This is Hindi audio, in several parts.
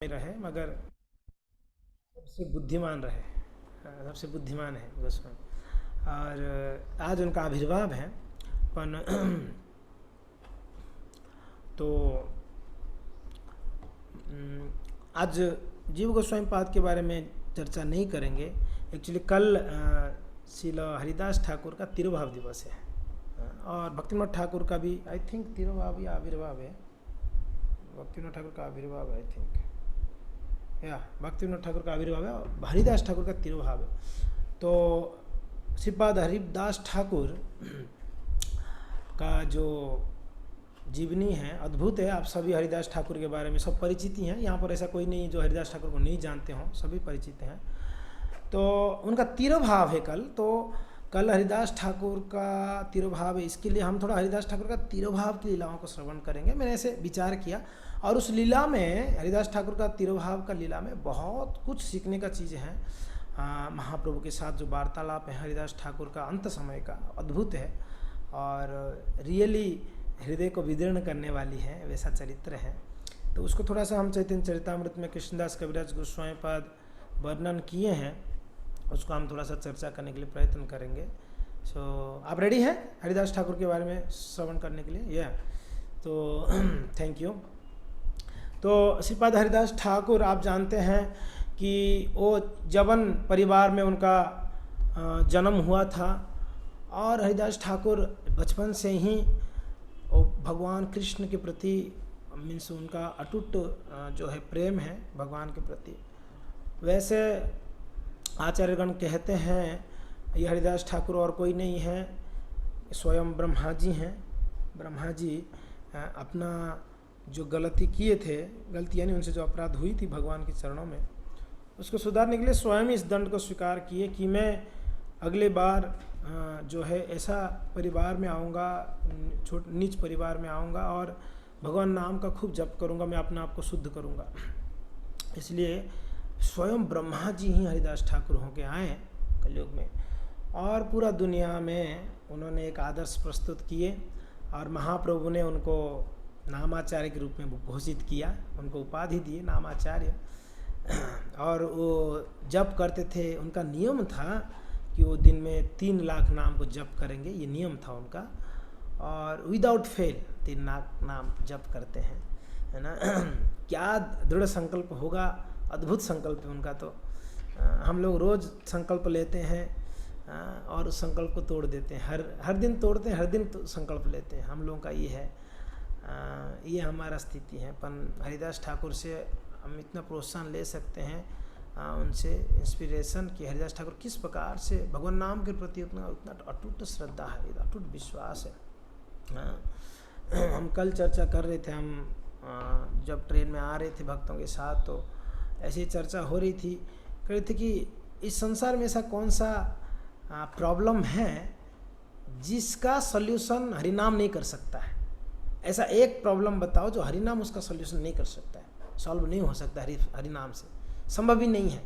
रहे, मगर सबसे बुद्धिमान रहे। सबसे बुद्धिमान है गोस्वामी। और आज उनका आविर्भाव है पन तो आज जीव गोस्वामी पाद के बारे में चर्चा नहीं करेंगे। एक्चुअली कल श्रील हरिदास ठाकुर का तिरुभाव दिवस है और भक्तिविनोद ठाकुर का भी आई थिंक तिरुभाव या आविर्भाव है। भक्तिविनोद ठाकुर का आविर्भाव आई थिंक या भक्तिविनोद ठाकुर का आविर्भाव है और हरिदास ठाकुर का तिरुभाव है। तो श्रीपाद हरिदास ठाकुर का जो जीवनी है अद्भुत है। आप सभी हरिदास ठाकुर के बारे में सब परिचित ही हैं। यहाँ पर ऐसा कोई नहीं जो हरिदास ठाकुर को नहीं जानते हों, सभी परिचित हैं। तो उनका तिरुभाव है कल। तो कल हरिदास ठाकुर का तिरुभाव है, इसके लिए हम थोड़ा हरिदास ठाकुर का तिरुभाव की लीलाओं को श्रवण करेंगे। मैंने ऐसे विचार किया और उस लीला में हरिदास ठाकुर का तिरुभाव का लीला में बहुत कुछ सीखने का चीज़ है। महाप्रभु के साथ जो वार्तालाप है हरिदास ठाकुर का अंत समय का अद्भुत है और रियली हृदय को विदीर्ण करने वाली है, वैसा चरित्र है। तो उसको थोड़ा सा हम चैतन्य चरितामृत में कृष्णदास कविराज गोस्वामी पाद वर्णन किए हैं, उसको हम थोड़ा सा चर्चा करने के लिए प्रयत्न करेंगे। आप रेडी हैं हरिदास ठाकुर के बारे में श्रवण करने के लिए? तो थैंक यू। तो श्रीपाद हरिदास ठाकुर आप जानते हैं कि वो जवन परिवार में उनका जन्म हुआ था और हरिदास ठाकुर बचपन से ही भगवान कृष्ण के प्रति मीन्स उनका अटूट जो है प्रेम है भगवान के प्रति। वैसे आचार्यगण कहते हैं ये हरिदास ठाकुर और कोई नहीं है, स्वयं ब्रह्मा जी हैं। ब्रह्मा जी अपना जो गलती किए थे, गलती यानी उनसे जो अपराध हुई थी भगवान के चरणों में, उसको सुधारने के लिए स्वयं इस दंड को स्वीकार किए कि मैं अगले बार जो है ऐसा परिवार में आऊँगा, नीच परिवार में आऊँगा और भगवान नाम का खूब जप करूँगा, मैं अपने आप को शुद्ध करूँगा। इसलिए स्वयं ब्रह्मा जी ही हरिदास ठाकुर होके आए कलयुग में और पूरा दुनिया में उन्होंने एक आदर्श प्रस्तुत किए और महाप्रभु ने उनको नामाचार्य के रूप में घोषित किया, उनको उपाधि दिए नामाचार्य। और वो जप करते थे, उनका नियम था कि वो दिन में 3 लाख नाम को जप करेंगे, ये नियम था उनका और विदाउट फेल 3 लाख नाम जप करते हैं, है ना। क्या दृढ़ संकल्प होगा, अद्भुत संकल्प है उनका। तो हम लोग रोज़ संकल्प लेते हैं और उस संकल्प को तोड़ देते हैं, हर दिन तोड़ते हैं, हर दिन तो संकल्प लेते हैं। हम लोगों का ये है, ये हमारा स्थिति है। पर हरिदास ठाकुर से हम इतना प्रोत्साहन ले सकते हैं, उनसे इंस्पिरेशन कि हरिदास ठाकुर किस प्रकार से भगवान नाम के प्रति उतना अटूट श्रद्धा है, अटूट विश्वास है। हम कल चर्चा कर रहे थे, हम जब ट्रेन में आ रहे थे भक्तों के साथ तो ऐसी चर्चा हो रही थी, कह रहे थे कि इस संसार में ऐसा कौन सा प्रॉब्लम है जिसका सल्यूशन हरिनाम नहीं कर सकता है। ऐसा एक प्रॉब्लम बताओ जो हरिनाम उसका सल्यूशन नहीं कर सकता है, सॉल्व नहीं हो सकता हरिनाम से, संभव ही नहीं है।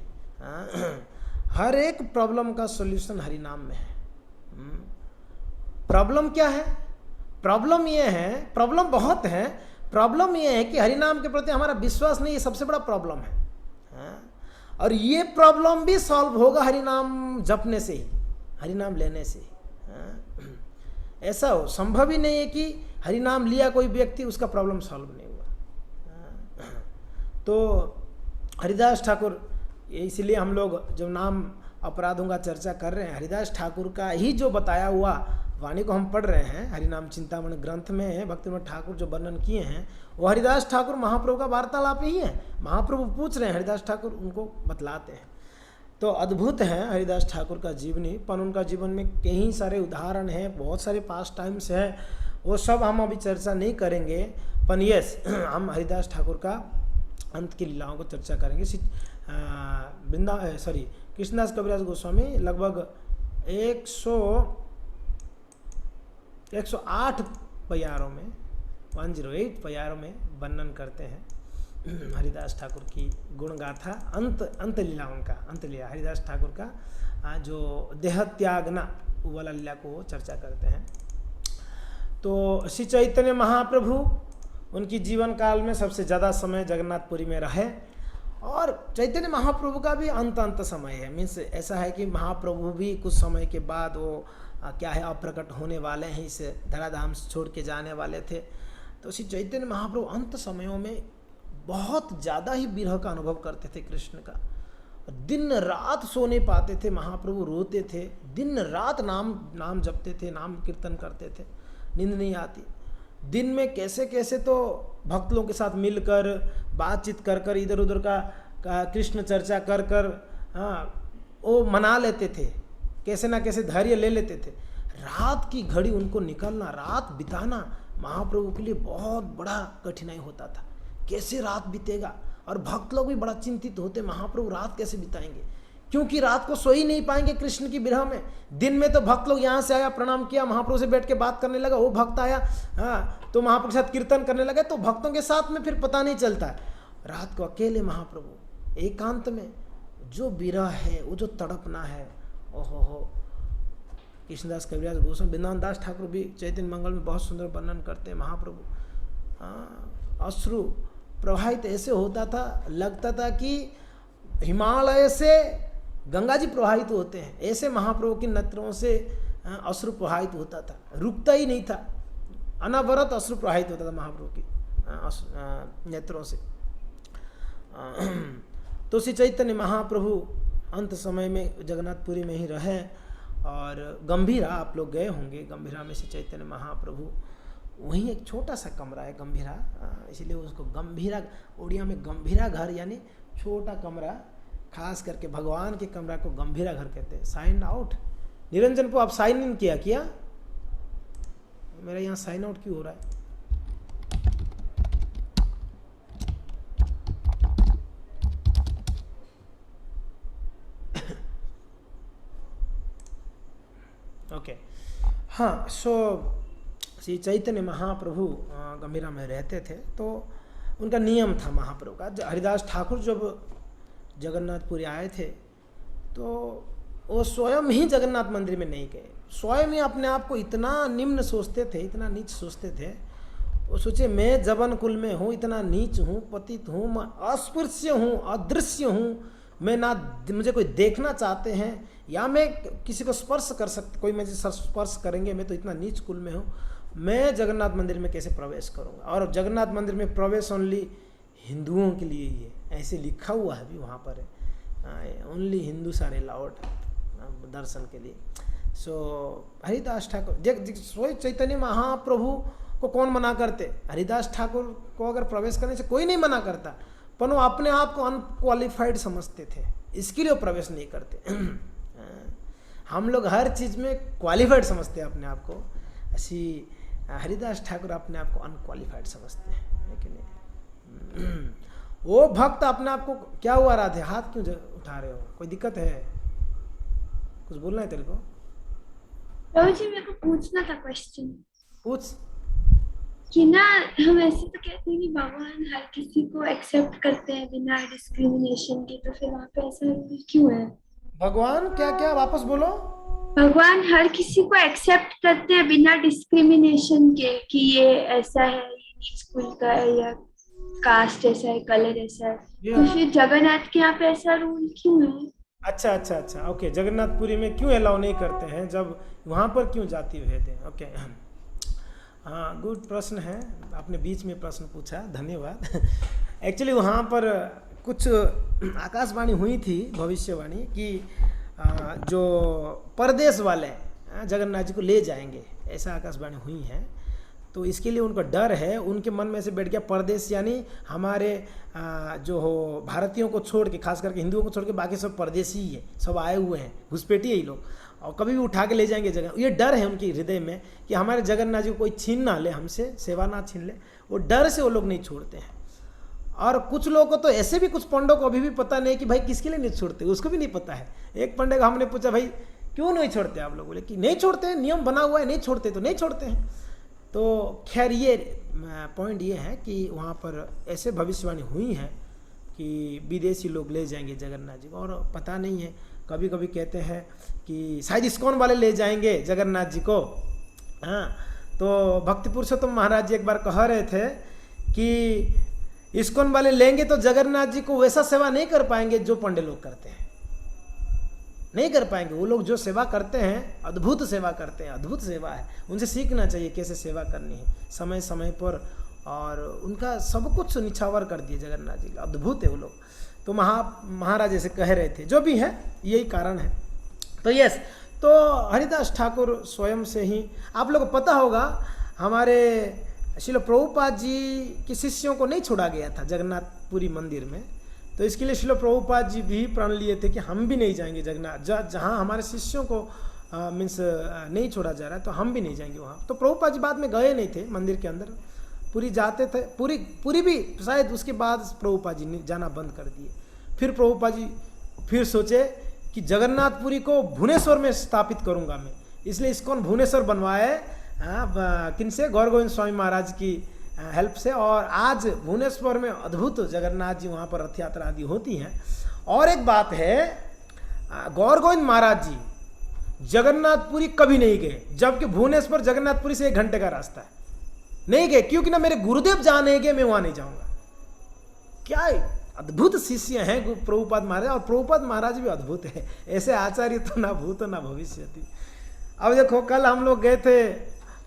हर एक प्रॉब्लम का सॉल्यूशन हरिनाम में है। प्रॉब्लम क्या है? प्रॉब्लम ये है, प्रॉब्लम बहुत है, प्रॉब्लम ये है कि हरिनाम के प्रति हमारा विश्वास नहीं, ये सबसे बड़ा प्रॉब्लम है। और ये प्रॉब्लम भी सॉल्व होगा हरिनाम जपने से ही, हरिनाम लेने से ही। ऐसा हो संभव ही नहीं है कि हरिनाम लिया कोई व्यक्ति उसका प्रॉब्लम सॉल्व नहीं हुआ। तो हरिदास ठाकुर, इसलिए हम लोग जब नाम अपराधों का चर्चा कर रहे हैं, हरिदास ठाकुर का ही जो बताया हुआ वाणी को हम पढ़ रहे हैं। हरिनाम चिंतामणि ग्रंथ में भक्तिविनोद ठाकुर जो वर्णन किए हैं वो हरिदास ठाकुर महाप्रभु का वार्तालाप ही है। महाप्रभु पूछ रहे हैं, हरिदास ठाकुर उनको बतलाते हैं। तो अद्भुत है हरिदास ठाकुर का जीवनी। पर उनका जीवन में कई सारे उदाहरण हैं, बहुत सारे पास्ट टाइम्स हैं, वो सब हम अभी चर्चा नहीं करेंगे। पर यस, हम हरिदास ठाकुर का अंत की लीलाओं को चर्चा करेंगे। कृष्णदास कविराज गोस्वामी लगभग 108 पयारों में 108 पयारों में वर्णन करते हैं हरिदास ठाकुर की गुण गाथा। अंत लीला उनका, अंत लीला हरिदास ठाकुर का जो देह त्यागना वाला लीला को चर्चा करते हैं। तो श्री चैतन्य महाप्रभु उनकी जीवन काल में सबसे ज़्यादा समय जगन्नाथपुरी में रहे और चैतन्य महाप्रभु का भी अंत समय है, मीन्स ऐसा है कि महाप्रभु भी कुछ समय के बाद वो क्या है अप्रकट होने वाले हैं, इस धराधाम से छोड़ के जाने वाले थे। तो श्री चैतन्य महाप्रभु अंत समयों में बहुत ज़्यादा ही विरह का अनुभव करते थे कृष्ण का। दिन रात सो नहीं पाते थे, महाप्रभु रोते थे, दिन रात नाम जपते थे, नाम कीर्तन करते थे, नींद नहीं आती। दिन में कैसे कैसे तो भक्त लोगों के साथ मिलकर बातचीत कर कर इधर उधर का कृष्ण चर्चा कर कर वो मना लेते थे, कैसे ना कैसे धैर्य ले लेते थे। रात की घड़ी उनको निकलना, रात बिताना महाप्रभु के लिए बहुत बड़ा कठिनाई होता था। कैसे रात बीतेगा, और भक्त लोग भी बड़ा चिंतित होते, महाप्रभु रात कैसे बिताएंगे, क्योंकि रात को सो ही नहीं पाएंगे कृष्ण की विरह में। दिन में तो भक्त लोग यहाँ से आया, प्रणाम किया, महाप्रभु से बैठ के बात करने लगा, वो भक्त आया तो महाप्रभु के साथ कीर्तन करने लगे, तो भक्तों के साथ में फिर पता नहीं चलता है। रात को अकेले महाप्रभु एकांत में जो विरह है, वो जो तड़पना है, ओहो हो। कृष्णदास कविराज गोस्वामी वृंदावन दास ठाकुर भी चैतन्य मंगल में बहुत सुंदर वर्णन करते हैं। महाप्रभु अश्रु प्रवाहित ऐसे होता था, लगता था कि हिमालय से गंगा जी प्रवाहित होते हैं, ऐसे महाप्रभु की नेत्रों से अश्रु प्रवाहित होता था, रुकता ही नहीं था, अनवरत अश्रु प्रवाहित होता था महाप्रभु की नेत्रों से। तो श्री चैतन्य महाप्रभु अंत समय में जगन्नाथपुरी में ही रहे। और गंभीरा आप लोग गए होंगे, गंभीरा में श्री चैतन्य महाप्रभु, वहीं एक छोटा सा कमरा है गंभीरा, इसलिए उसको गंभीरा, उड़िया में गंभीरा घर यानी छोटा कमरा, खास करके भगवान के कमरा को गंभीरा घर कहते हैं। साइन आउट निरंजन को आप साइन इन किया मेरा यहाँ साइन आउट क्यों हो रहा है? ओके हाँ, सो श्री चैतन्य महाप्रभु गंभीरा में रहते थे, तो उनका नियम था महाप्रभु का। हरिदास ठाकुर जब जगन्नाथपुरी आए थे तो वो स्वयं ही जगन्नाथ मंदिर में नहीं गए, स्वयं ही अपने आप को इतना निम्न सोचते थे, इतना नीच सोचते थे। वो सोचे मैं जबन कुल में हूँ, इतना नीच हूँ, पतित हूँ, मैं अस्पृश्य हूँ, अदृश्य हूँ, मैं ना मुझे कोई देखना चाहते हैं या मैं किसी को स्पर्श कर सकते, कोई मुझे स्पर्श करेंगे, मैं तो इतना नीच कुल में हूँ, मैं जगन्नाथ मंदिर में कैसे प्रवेश करूँगा। और जगन्नाथ मंदिर में प्रवेश ओनली हिंदुओं के लिए ही है, ऐसे लिखा हुआ है भी वहाँ पर है, ओनली हिंदूस आर अलाउड दर्शन के लिए। सो हरिदास ठाकुर चैतन्य महाप्रभु को कौन मना करते? हरिदास ठाकुर को अगर प्रवेश करने से कोई नहीं मना करता, पर वो अपने आप को अनक्वालिफाइड समझते थे, इसके लिए वो प्रवेश नहीं करते। हम लोग हर चीज़ में क्वालिफाइड समझते हैं अपने आप को, ऐसी हरिदास ठाकुर अपने आप को अनक्वालिफाइड समझते हैं, लेकिन वो भक्त अपने आप को क्या हुआ राधे, हाथ क्यों उठा रहे हो, कोई दिक्कत है? कुछ बोलना है तेरे को? प्रभु जी मेरे को पूछना था क्वेश्चन। पूछ। कि ना हम ऐसे तो कहते हैं कि भगवान हर किसी को एक्सेप्ट करते हैं बिना डिस्क्रिमिनेशन के, तो फिर वहाँ पे ऐसा क्यों है? भगवान क्या क्या वापस बोलो। भगवान हर किसी को एक्सेप्ट करते हैं बिना डिस्क्रिमिनेशन के, कि ये ऐसा है, ये नीच कुल का है, या कास्ट ऐसा है, कलर ऐसा है, तो फिर जगन्नाथ के यहाँ पे ऐसा रूल क्यों है? अच्छा ओके, जगन्नाथपुरी में क्यों अलाउ नहीं करते हैं, जब वहाँ पर क्यों जाति भेद है? ओके हाँ, गुड प्रश्न है, आपने बीच में प्रश्न पूछा, धन्यवाद। एक्चुअली वहाँ पर कुछ आकाशवाणी हुई थी, भविष्यवाणी कि जो परदेश वाले जगन्नाथ जी को ले जाएंगे, ऐसा आकाशवाणी हुई है। तो इसके लिए उनका डर है, उनके मन में से बैठ गया परदेश यानी हमारे जो हो भारतीयों को छोड़ के, खास करके हिंदुओं को छोड़ के बाकी सब परदेशी ही है, सब आए हुए हैं, घुसपैठी है ये लोग, और कभी भी उठा के ले जाएंगे जगह। ये डर है उनके हृदय में कि हमारे जगन्नाथ जी को कोई छीन ना ले, हमसे सेवा ना छीन ले, वो डर से वो लोग नहीं छोड़ते हैं। और कुछ लोगों को तो ऐसे भी, कुछ पंडों को अभी भी पता नहीं कि भाई किसके लिए नहीं छोड़ते, उसको भी नहीं पता है। एक पंडे का हमने पूछा भाई क्यों नहीं छोड़ते आप लोग, बोले कि नहीं छोड़ते, नियम बना हुआ है, नहीं छोड़ते तो नहीं छोड़ते हैं। तो खैर ये पॉइंट ये है कि वहाँ पर ऐसे भविष्यवाणी हुई है कि विदेशी लोग ले जाएंगे जगन्नाथ जी को, और पता नहीं है, कभी कभी कहते हैं कि शायद इस्कॉन वाले ले जाएंगे जगन्नाथ जी को। हाँ, तो भक्ति पुरुषोत्तम महाराज जी एक बार कह रहे थे कि इस्कॉन वाले लेंगे तो जगन्नाथ जी को वैसा सेवा नहीं कर पाएंगे जो पंडे लोग करते हैं, नहीं कर पाएंगे। वो लोग जो सेवा करते हैं अद्भुत सेवा करते हैं, अद्भुत सेवा है, उनसे सीखना चाहिए कैसे सेवा करनी है समय समय पर, और उनका सब कुछ निछावर कर दिए जगन्नाथ जी, अद्भुत है वो लोग। तो महाराज ऐसे कह रहे थे, जो भी है यही कारण है। तो यस, तो हरिदास ठाकुर स्वयं से ही, आप लोग को पता होगा हमारे श्रील प्रभुपाद जी के शिष्यों को नहीं छोड़ा गया था जगन्नाथपुरी मंदिर में, तो इसके लिए श्रील प्रभुपाद जी भी प्रण लिए थे कि हम भी नहीं जाएंगे जगन्नाथ, जहाँ हमारे शिष्यों को मीन्स नहीं छोड़ा जा रहा है तो हम भी नहीं जाएंगे वहाँ। तो प्रभुपाद जी बाद में गए नहीं थे मंदिर के अंदर, पूरी जाते थे, पूरी भी शायद उसके बाद प्रभुपाद जी ने जाना बंद कर दिए। फिर प्रभुपाद जी फिर सोचे कि जगन्नाथपुरी को भुवनेश्वर में स्थापित करूंगा मैं, इसलिए इस्कॉन भुवनेश्वर बनवाए किनसे, गौर गोविंद स्वामी महाराज की हेल्प से। और आज भुवनेश्वर में अद्भुत जगन्नाथ जी वहाँ पर रथ यात्रा आदि होती हैं। और एक बात है, गौर गोविंद महाराज जी जगन्नाथपुरी कभी नहीं गए, जबकि भुवनेश्वर जगन्नाथपुरी से 1 घंटे का रास्ता है, नहीं गए, क्योंकि ना मेरे गुरुदेव जहाँ नहीं गए मैं वहाँ नहीं जाऊँगा। क्या अद्भुत शिष्य हैं प्रभुपाद महाराज, और प्रभुपाद महाराज भी अद्भुत है, ऐसे आचार्य तो ना भूत ना भविष्य थी। अब देखो कल हम लोग गए थे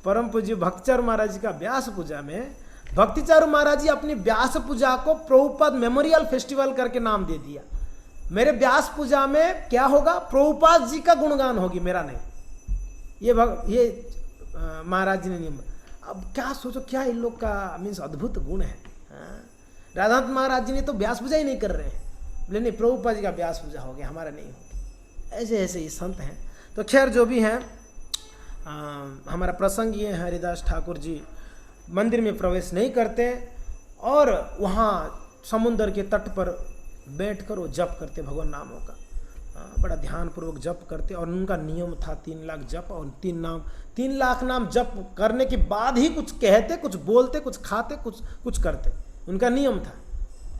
परम पूज्य भक्तिचारू महाराज जी का व्यास पूजा में, भक्तिचारू महाराज जी अपनी व्यास पूजा को प्रभुपाद मेमोरियल फेस्टिवल करके नाम दे दिया। मेरे व्यास पूजा में क्या होगा, प्रभुपाद जी का गुणगान होगी, मेरा नहीं। ये महाराज जी ने नियम। अब क्या सोचो, क्या इन लोग का मीन्स अद्भुत गुण है। राधानाथ महाराज जी ने तो व्यास पूजा ही नहीं कर रहे हैं, बोले नहीं प्रभुपाद जी का व्यास पूजा हो गया, हमारा नहीं होगी। ऐसे ऐसे ये संत हैं। तो खैर जो भी हैं, हमारा प्रसंग ये है, हरिदास ठाकुर जी मंदिर में प्रवेश नहीं करते और वहाँ समुद्र के तट पर बैठकर वो जप करते भगवान नामों का, बड़ा ध्यानपूर्वक जप करते। और उनका नियम था 3 लाख जप और 3 लाख नाम जप करने के बाद ही कुछ कहते, कुछ बोलते, कुछ खाते, कुछ करते, उनका नियम था।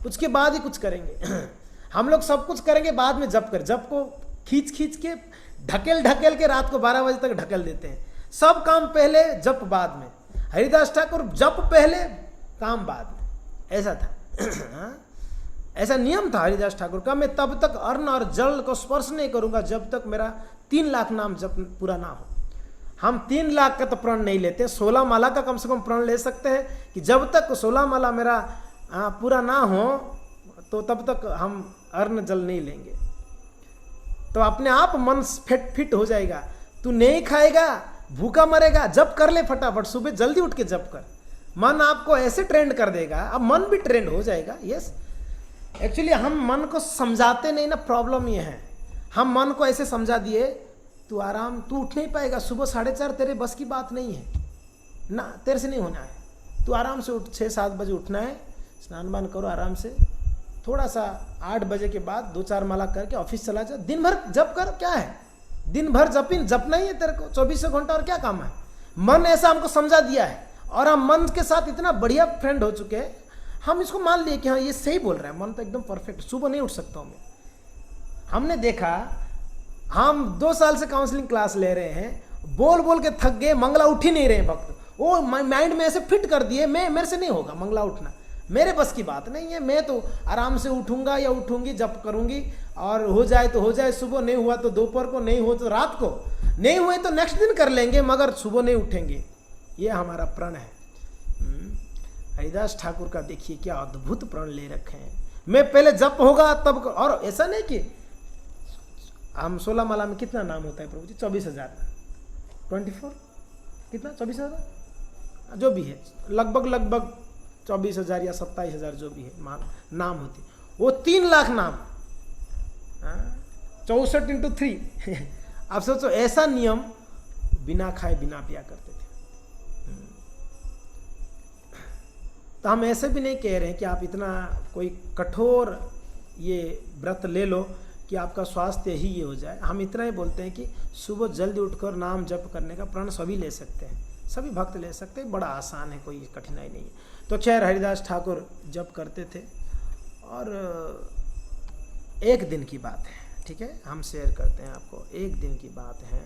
उसके बाद ही कुछ करेंगे। हम लोग सब कुछ करेंगे बाद में जप को खींच के ढकेल के रात को 12 बजे तक ढकेल देते हैं। सब काम पहले, जप बाद में। हरिदास ठाकुर जप पहले, काम बाद में, ऐसा था। ऐसा नियम था हरिदास ठाकुर का। मैं तब तक अन्न और जल को स्पर्श नहीं करूंगा जब तक मेरा 3 लाख नाम जप पूरा ना हो। हम 3 लाख का तो प्रण नहीं लेते, 16 माला का कम से कम प्रण ले सकते हैं कि जब तक 16 माला मेरा पूरा ना हो तो तब तक हम अन्न जल नहीं लेंगे। तो अपने आप मन फिट हो जाएगा। तू नहीं खाएगा, भूखा मरेगा, जप कर ले फटाफट, सुबह जल्दी उठ के जप कर। मन आपको ऐसे ट्रेंड कर देगा, अब मन भी ट्रेंड हो जाएगा। यस, एक्चुअली हम मन को समझाते नहीं ना, प्रॉब्लम ये है। हम मन को ऐसे समझा दिए, तू उठ नहीं पाएगा, सुबह 4:30 तेरे बस की बात नहीं है ना, तेरे से नहीं होना है। तू आराम से उठ, 6-7 बजे उठना है, स्नान वान करो आराम से, थोड़ा सा 8 बजे के बाद 2-4 माला करके ऑफिस चला जा, दिन भर जप कर। क्या है, दिन भर जपना ही है तेरे को, 24 घंटा, और क्या काम है। मन ऐसा हमको समझा दिया है और हम मन के साथ इतना बढ़िया फ्रेंड हो चुके हैं, हम इसको मान लिए कि हाँ ये सही बोल रहा है, मन तो एकदम परफेक्ट, सुबह नहीं उठ सकता हूँ मैं। हमने देखा, हम 2 साल से काउंसलिंग क्लास ले रहे हैं, बोल के थक गए, मंगला उठ ही नहीं रहे भक्त। वो माइंड में ऐसे फिट कर दिए, मेरे से नहीं होगा मंगला उठना, मेरे बस की बात नहीं है। मैं तो आराम से उठूंगा या उठूंगी, जप करूंगी, और हो जाए तो हो जाए, सुबह नहीं हुआ तो दोपहर को, नहीं हो तो रात को, नहीं हुए तो नेक्स्ट दिन कर लेंगे, मगर सुबह नहीं उठेंगे। ये हमारा प्रण है। हरिदास ठाकुर का देखिए क्या अद्भुत प्रण ले रखे हैं। मैं पहले जप होगा तब, और ऐसा नहीं कि हम 16 माला में कितना नाम होता है प्रभु जी, 24,000, 24 कितना, 24,000 जो भी है, लगभग 24,000 या 27,000 जो भी है नाम होती, वो 3 लाख नाम, 64 × 3। आप सोचो, ऐसा नियम बिना खाए बिना पिया करते थे। तो हम ऐसे भी नहीं कह रहे हैं कि आप इतना कोई कठोर ये व्रत ले लो कि आपका स्वास्थ्य ही ये हो जाए। हम इतना ही बोलते हैं कि सुबह जल्दी उठकर नाम जप करने का प्रण सभी ले सकते हैं, सभी भक्त ले सकते हैं, बड़ा आसान है, कोई कठिनाई नहीं है। तो खैर हरिदास ठाकुर जप करते थे, और एक दिन की बात है, ठीक है, हम शेयर करते हैं आपको। एक दिन की बात है,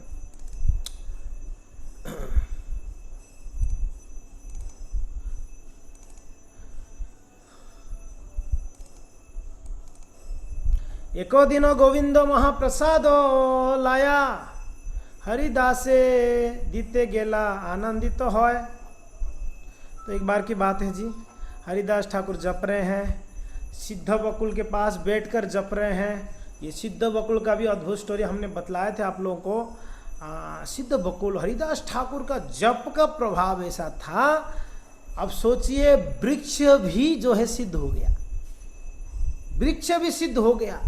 एको दिन गोविंद महाप्रसाद लाया, हरिदासे दीते गेला आनंदित तो है। तो एक बार की बात है जी, हरिदास ठाकुर जप रहे हैं, सिद्ध बकुल के पास बैठकर जप रहे हैं। ये सिद्ध बकुल का भी अद्भुत स्टोरी हमने बतलाया थे आप लोगों को। सिद्ध बकुल, हरिदास ठाकुर का जप का प्रभाव ऐसा था, अब सोचिए वृक्ष भी जो है सिद्ध हो गया, वृक्ष भी सिद्ध हो गया।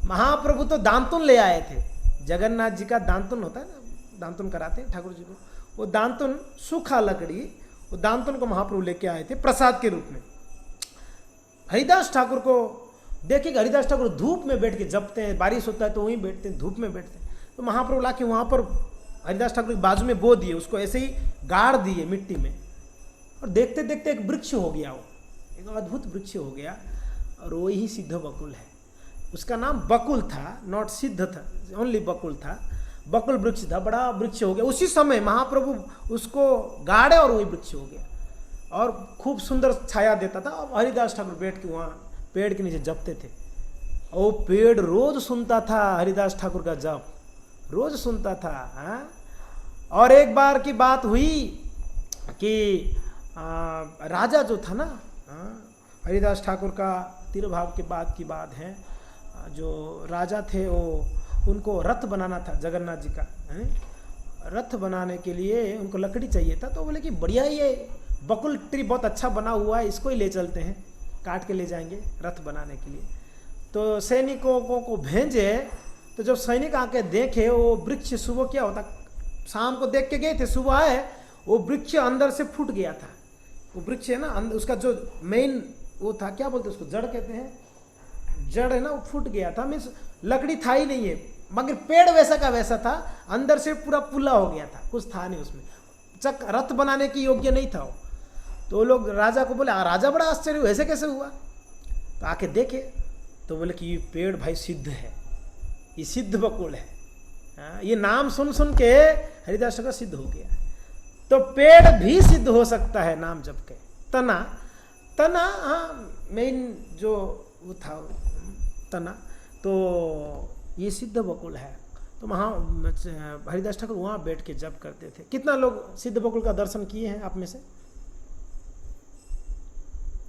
महाप्रभु तो दांतुन ले आए थे, जगन्नाथ जी का दांतुन होता है ना, दांतुन कराते हैं ठाकुर जी को, वो दांतुन सूखा लकड़ी, वो दांतुन को महाप्रभु लेके आए थे प्रसाद के रूप में। हरिदास ठाकुर को देखिएगा, हरिदास ठाकुर धूप में बैठ के जपते हैं, बारिश होता है तो वहीं बैठते हैं, धूप में बैठते हैं। तो महाप्रभु लाके वहाँ पर हरिदास ठाकुर के बाजू में बो दिए, उसको ऐसे ही गाड़ दिए मिट्टी में, और देखते देखते एक वृक्ष हो गया, वो एक अद्भुत वृक्ष हो गया, और वो ही सिद्ध बकुल है। उसका नाम बकुल था, नॉट सिद्ध था, ओनली बकुल था, बकुल वृक्ष था, बड़ा वृक्ष हो गया। उसी समय महाप्रभु उसको गाड़े और वही वृक्ष हो गया, और खूब सुंदर छाया देता था। और हरिदास ठाकुर बैठ के वहाँ पेड़ के नीचे जपते थे, और वो पेड़ रोज सुनता था हरिदास ठाकुर का जप, रोज सुनता था। हाँ? और एक बार की बात हुई कि राजा जो था ना, हरिदास ठाकुर का तिरुभाव के बाद की बात है, जो राजा थे वो, उनको रथ बनाना था जगन्नाथ जी का। रथ बनाने के लिए उनको लकड़ी चाहिए था, तो बोले कि बढ़िया ये बकुल ट्री बहुत अच्छा बना हुआ है, इसको ही ले चलते हैं, काट के ले जाएंगे रथ बनाने के लिए। तो सैनिकों को भेजे, तो जब सैनिक आके देखे वो वृक्ष, सुबह क्या होता, शाम को देख के गए थे, सुबह आए वो वृक्ष अंदर से फूट गया था। वो वृक्ष है ना, उसका जो मेन वो था, क्या बोलते उसको, जड़ कहते हैं, जड़ है ना, वो फूट गया था, मीन्स लकड़ी था ही नहीं है, मगर पेड़ वैसा का वैसा था, अंदर से पूरा पुल्ला हो गया था, कुछ था नहीं उसमें, रथ बनाने की योग्य नहीं था वो। तो लोग राजा को बोले, राजा बड़ा आश्चर्य, ऐसे कैसे हुआ? तो आके देखे तो बोले कि ये पेड़ भाई सिद्ध है, ये सिद्ध बकुल है। ये नाम सुन सुन के हरिदास का सिद्ध हो गया। तो पेड़ भी सिद्ध हो सकता है नाम जप के। तना, हाँ मेन जो वो था तना, तो ये सिद्ध बकुल है। तो वहाँ हरिदास ठाकुर वहाँ बैठ के जप करते थे। कितना लोग सिद्ध बकुल का दर्शन किए हैं आप में से?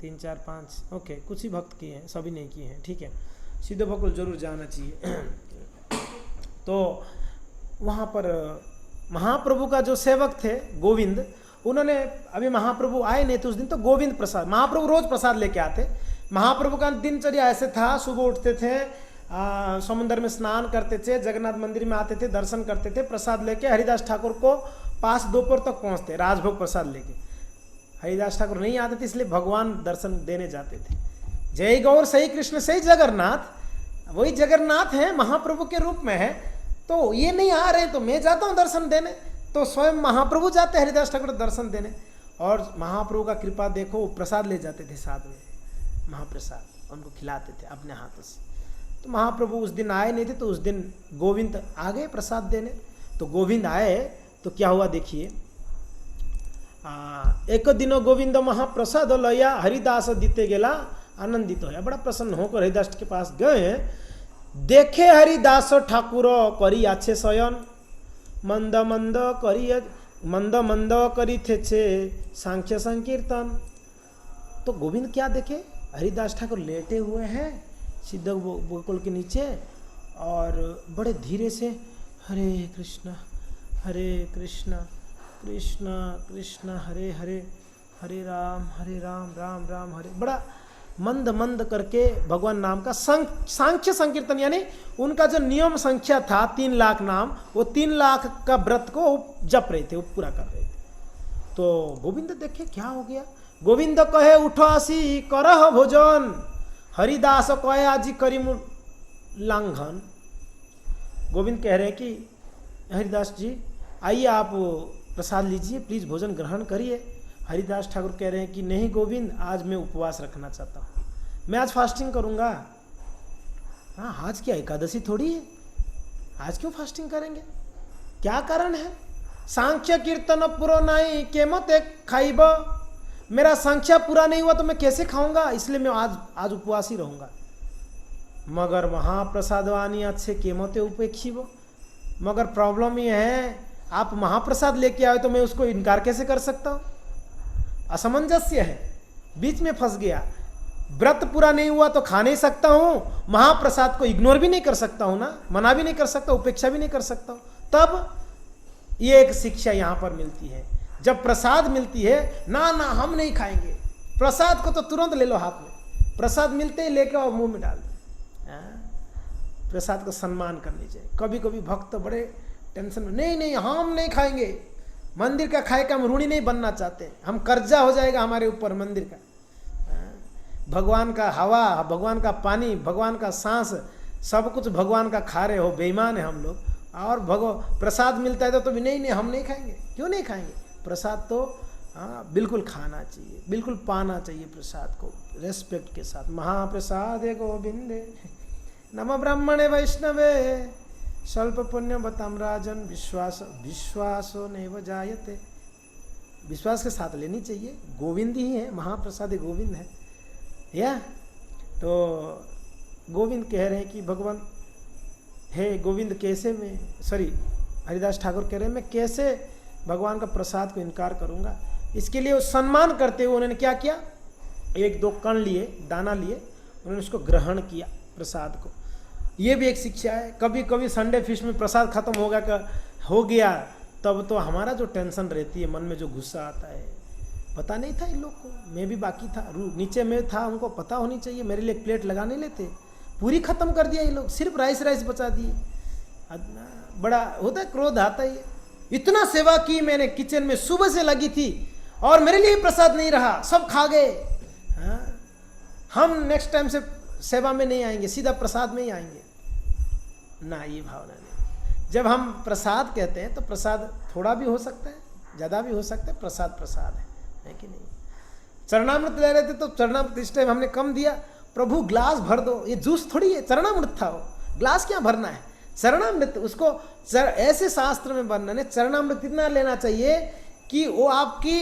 3, 4, 5, ओके, कुछ ही भक्त किए हैं, सभी नहीं किए हैं, ठीक है। सिद्ध बकुल जरूर जाना चाहिए। तो वहाँ पर महाप्रभु का जो सेवक थे गोविंद, उन्होंने, अभी महाप्रभु आए नहीं थे उस दिन, तो गोविंद प्रसाद, महाप्रभु रोज प्रसाद लेके आते। महाप्रभु का दिनचर्या ऐसे था, सुबह उठते थे, समुद्र में स्नान करते थे, जगन्नाथ मंदिर में आते थे, दर्शन करते थे, प्रसाद लेके हरिदास ठाकुर को पास दोपहर तक पहुँचते, राजभोग प्रसाद लेके। हरिदास ठाकुर नहीं आते थे, इसलिए भगवान दर्शन देने जाते थे। जय गौर सही कृष्ण सही जगन्नाथ, वही जगन्नाथ है, महाप्रभु के रूप में है। तो ये नहीं आ रहे तो मैं जाता हूँ दर्शन देने, तो स्वयं महाप्रभु जाते हरिदास ठाकुर दर्शन देने, और महाप्रभु का कृपा देखो, वो प्रसाद ले जाते थे साथ में, महाप्रसाद उनको खिलाते थे अपने हाथों से। तो महाप्रभु उस दिन आए नहीं थे, तो उस दिन गोविंद आ गए प्रसाद देने। तो गोविंद आए तो क्या हुआ देखिए, एक दिन गोविंद महाप्रसाद लया, हरिदास दीते गेला आनंदित होया। बड़ा प्रसन्न होकर हरिदास के पास गए, देखे हरिदास ठाकुर करी आछे शयन, मंद मंद करी थे सांख्य संकीर्तन। तो गोविंद क्या देखे, हरिदास ठाकुर लेटे हुए हैं सिद्ध बकुल के नीचे, और बड़े धीरे से हरे कृष्ण कृष्ण कृष्ण हरे हरे, हरे राम राम राम हरे, बड़ा मंद मंद करके भगवान नाम का सांख्य संकीर्तन, यानी उनका जो नियम संख्या था 3 लाख नाम, वो 3 लाख का व्रत को जप रहे थे, वो पूरा कर रहे थे। तो गोविंद देखे क्या हो गया, गोविंद कहे उठो आसी करह भोजन, हरिदास कहे आजी करीमु लांघन। गोविंद कह रहे हैं कि हरिदास जी आइए आप प्रसाद लीजिए, प्लीज भोजन ग्रहण करिए। हरिदास ठाकुर कह रहे हैं कि नहीं गोविंद, आज मैं उपवास रखना चाहता हूँ, मैं आज फास्टिंग करूँगा। हाँ, आज क्या एकादशी थोड़ी है, आज क्यों फास्टिंग करेंगे, क्या कारण है? सांख्य कीर्तन पूरा नहीं के मत खाइब, मेरा संख्या पूरा नहीं हुआ तो मैं कैसे खाऊंगा, इसलिए मैं आज उपवास ही रहूंगा। मगर महाप्रसादवानी अच्छे केमते उपेक्षिबो। मगर प्रॉब्लम ये है, आप महाप्रसाद लेके आए तो मैं उसको इनकार कैसे कर सकता हूँ? असमंजस्य है, बीच में फंस गया। व्रत पूरा नहीं हुआ तो खा नहीं सकता हूँ, महाप्रसाद को इग्नोर भी नहीं कर सकता हूँ ना, मना भी नहीं कर सकता, उपेक्षा भी नहीं कर सकता हूँ। तब ये एक शिक्षा यहाँ पर मिलती है। जब प्रसाद मिलती है, ना ना हम नहीं खाएंगे, प्रसाद को तो तुरंत ले लो हाथ में, प्रसाद मिलते ही लेकर और मुंह में डाल दो। प्रसाद का सम्मान करनी चाहिए। कभी कभी भक्त बड़े टेंशन में, नहीं नहीं हम नहीं खाएंगे, मंदिर का खाए का हम ऋणी नहीं बनना चाहते, हम कर्जा हो जाएगा हमारे ऊपर मंदिर का। भगवान का हवा, भगवान का पानी, भगवान का सांस, सब कुछ भगवान का खा रहे हो, बेईमान है हम लोग। और प्रसाद मिलता है तो भी नहीं नहीं हम नहीं खाएंगे। क्यों नहीं खाएंगे? प्रसाद तो बिल्कुल खाना चाहिए, बिल्कुल पाना चाहिए प्रसाद को रेस्पेक्ट के साथ। महाप्रसाद गोविंदे नमः ब्राह्मणे वैष्णवे स्वल्प पुण्य बताम राजन विश्वासो नैव जायते। विश्वास के साथ लेनी चाहिए। गोविंद ही है, महाप्रसाद गोविंद है। या तो गोविंद कह रहे हैं कि भगवान हे गोविंद, कैसे मैं, सॉरी हरिदास ठाकुर कह रहे हैं मैं कैसे भगवान का प्रसाद को इनकार करूंगा। इसके लिए वो सम्मान करते हुए उन्होंने क्या किया, एक दो कण लिए, दाना लिए, उन्होंने उसको ग्रहण किया प्रसाद को। ये भी एक शिक्षा है। कभी कभी संडे फिश में प्रसाद खत्म हो गया तब तो हमारा जो टेंशन रहती है, मन में जो गुस्सा आता है, पता नहीं था इन लोग को, मैं भी बाकी था, नीचे में था, उनको पता होनी चाहिए, मेरे लिए एक प्लेट लगा नहीं लेते, पूरी खत्म कर दिया ये लोग, सिर्फ राइस बचा दिए। बड़ा होता है, क्रोध आता है। इतना सेवा की मैंने किचन में, सुबह से लगी थी, और मेरे लिए प्रसाद नहीं रहा, सब खा गए। हम नेक्स्ट टाइम से सेवा में नहीं आएंगे, सीधा प्रसाद में ही आएंगे ना, ये भावना नहीं। जब हम प्रसाद कहते हैं तो प्रसाद थोड़ा भी हो सकता है, ज़्यादा भी हो सकता है, प्रसाद प्रसाद है कि नहीं। चरणामृत ले रहे थे तो चरणामृत इस टाइम हमने कम दिया, प्रभु ग्लास भर दो, ये जूस थोड़ी है, चरणामृत था वो, ग्लास क्या भरना है, चरणामृत। उसको ऐसे शास्त्र में वर्णन है, चरणामृत इतना लेना चाहिए कि वो आपकी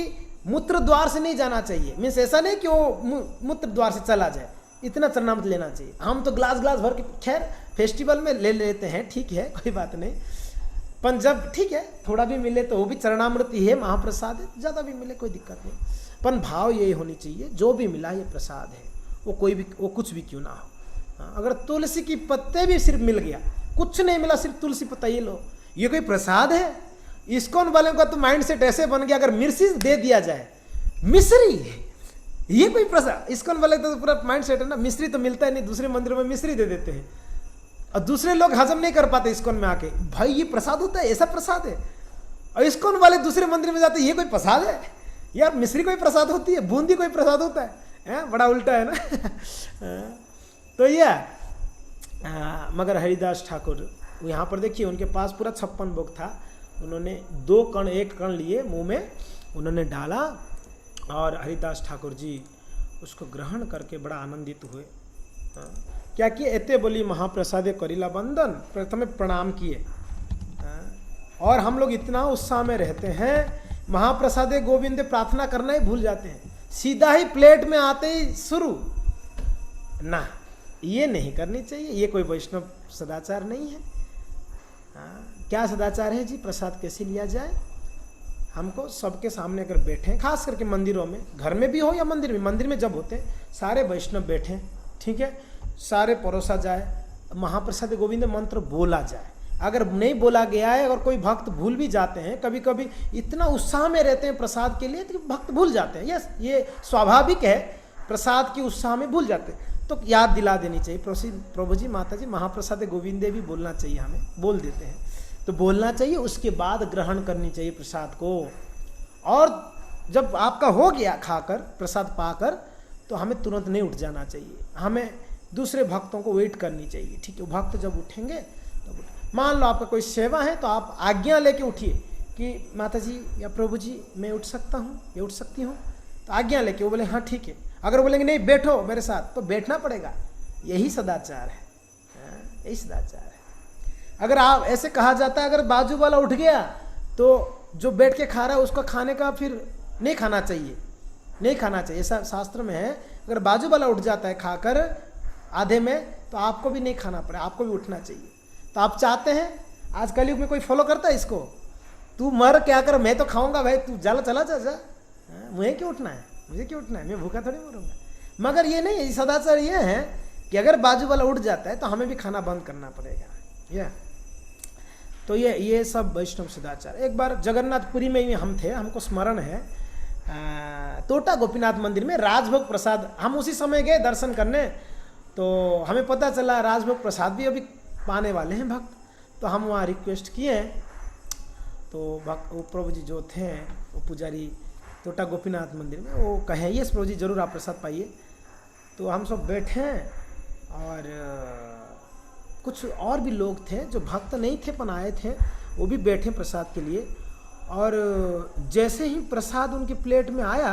मूत्र द्वार से नहीं जाना चाहिए, मीन्स ऐसा नहीं कि वो मूत्र द्वार से चला जाए, इतना चरणामृत लेना चाहिए। हम तो ग्लास भर के, खैर फेस्टिवल में ले लेते हैं, ठीक है, कोई बात नहीं, पर जब ठीक है थोड़ा भी मिले तो वो भी चरणामृत ही है, महाप्रसाद है, ज़्यादा भी मिले कोई दिक्कत नहीं। पर भाव यही होनी चाहिए, जो भी मिला ये प्रसाद है, वो कुछ भी क्यों ना हो। अगर तुलसी की पत्ते भी सिर्फ मिल गया, कुछ नहीं मिला, सिर्फ तुलसी पत्ता ये लो, ये कोई प्रसाद है? इस्कॉन वालों का तो माइंड सेट ऐसे बन गया, अगर मिर्ची दे दिया जाए, मिश्री, ये कोई प्रसाद? इस्कॉन वाले तो पूरा माइंड सेट है ना, मिश्री तो मिलता है नहीं, दूसरे मंदिरों में मिश्री दे देते हैं, और दूसरे लोग हजम नहीं कर पाते इस्कॉन में आके, भाई ये प्रसाद होता है, ऐसा प्रसाद है। और इस्कॉन वाले दूसरे मंदिर में जाते, ये कोई प्रसाद है यार? मिश्री कोई प्रसाद होती है? बूंदी कोई प्रसाद होता है? बड़ा उल्टा है ना। तो यह मगर हरिदास ठाकुर यहाँ पर देखिए, उनके पास पूरा 56 भोग था, उन्होंने 2 कण, 1 कण लिए, मुंह में उन्होंने डाला, और हरिदास ठाकुर जी उसको ग्रहण करके बड़ा आनंदित हुए। क्या किए? एते बोली महाप्रसादे करीला बंदन, प्रथम प्रणाम किए। और हम लोग इतना उत्साह में रहते हैं, महाप्रसादे गोविंदे प्रार्थना करना ही भूल जाते हैं, सीधा ही प्लेट में आते ही शुरू ना, ये नहीं करनी चाहिए, ये कोई वैष्णव सदाचार नहीं है। क्या सदाचार है जी? प्रसाद कैसे लिया जाए? हमको सबके सामने अगर बैठे, खास करके मंदिरों में, घर में भी हो या मंदिर में जब होते हैं, सारे वैष्णव बैठे, ठीक है, सारे परोसा जाए, महाप्रसाद गोविंद मंत्र बोला जाए। अगर नहीं बोला गया है, अगर कोई भक्त भूल भी जाते हैं, कभी कभी इतना उत्साह में रहते हैं प्रसाद के लिए तो भक्त भूल जाते हैं, यस, ये स्वाभाविक है, प्रसाद की उत्साह में भूल जाते हैं, तो याद दिला देनी चाहिए, प्रभु जी, माता जी, महाप्रसाद गोविंदे भी बोलना चाहिए, हमें बोल देते हैं तो बोलना चाहिए, उसके बाद ग्रहण करनी चाहिए प्रसाद को। और जब आपका हो गया खाकर, प्रसाद पाकर, तो हमें तुरंत नहीं उठ जाना चाहिए, हमें दूसरे भक्तों को वेट करनी चाहिए, ठीक है। भक्त जब उठेंगे तब मान लो आपका कोई सेवा है तो आप आज्ञा लेके उठिए कि माता जी या प्रभु जी मैं उठ सकता हूँ या उठ सकती हूँ, तो आज्ञा लेके वो बोले हाँ ठीक है। अगर बोलेंगे नहीं बैठो मेरे साथ, तो बैठना पड़ेगा, यही सदाचार है, यही सदाचार है। अगर आप ऐसे कहा जाता है, अगर बाजू वाला उठ गया तो जो बैठ के खा रहा है उसका खाने का फिर नहीं खाना चाहिए, नहीं खाना चाहिए, ऐसा शास्त्र में है। अगर बाजू वाला उठ जाता है खाकर आधे में, तो आपको भी नहीं खाना पड़े, आपको भी उठना चाहिए। तो आप चाहते हैं, आज कलयुग में कोई फॉलो करता है इसको? तू मर क्या कर, मैं तो खाऊंगा भाई, तू चला चला जा, मुझे क्यों उठना है, मुझे क्यों उठना है, मैं भूखा थोड़ी मरूंगा। मगर ये नहीं, सदाचार ये है कि अगर बाजू वाला उठ जाता है तो हमें भी खाना बंद करना पड़ेगा। तो ये सब वैष्णव सदाचार। एक बार जगन्नाथपुरी में ही हम थे, हमको स्मरण है, तोटा गोपीनाथ मंदिर में राजभोग प्रसाद, हम उसी समय गए दर्शन करने, तो हमें पता चला राजभोग प्रसाद भी अभी पाने वाले हैं भक्त। तो हम वहाँ रिक्वेस्ट किए, तो वो प्रभु जी जो थे, वो पुजारी तोटा गोपीनाथ मंदिर में, वो कहे यस प्रभु जी जरूर आप प्रसाद पाइए। तो हम सब बैठे और कुछ और भी लोग थे जो भक्त नहीं थे पर आए थे, वो भी बैठे प्रसाद के लिए। और जैसे ही प्रसाद उनकी प्लेट में आया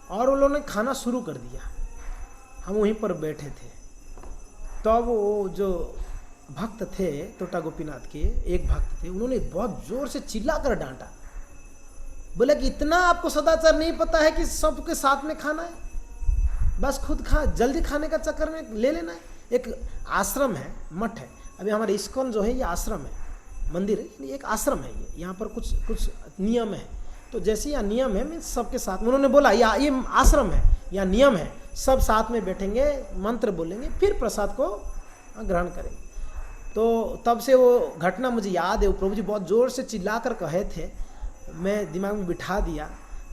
और उन लोगों ने खाना शुरू कर दिया, हम वहीं पर बैठे थे। तब वो जो भक्त थे तोटा गोपीनाथ के, एक भक्त थे, उन्होंने बहुत जोर से चिल्लाकर डांटा, बोले कि इतना आपको सदाचार नहीं पता है कि सबके साथ में खाना है, बस खुद जल्दी खाने का चक्कर में ले लेना है। एक आश्रम है, मठ है, अभी हमारे इस्कॉन जो है ये आश्रम है, मंदिर है, एक आश्रम है ये, यहाँ पर कुछ नियम है। तो जैसे यहाँ नियम है, मीन्स सबके साथ में, उन्होंने बोला या ये आश्रम है, यहाँ नियम है, सब साथ में बैठेंगे, मंत्र बोलेंगे, फिर प्रसाद को ग्रहण करेंगे। तो तब से वो घटना मुझे याद है, वो प्रभु जी बहुत जोर से चिल्ला कर कहे थे, मैं दिमाग में बिठा दिया,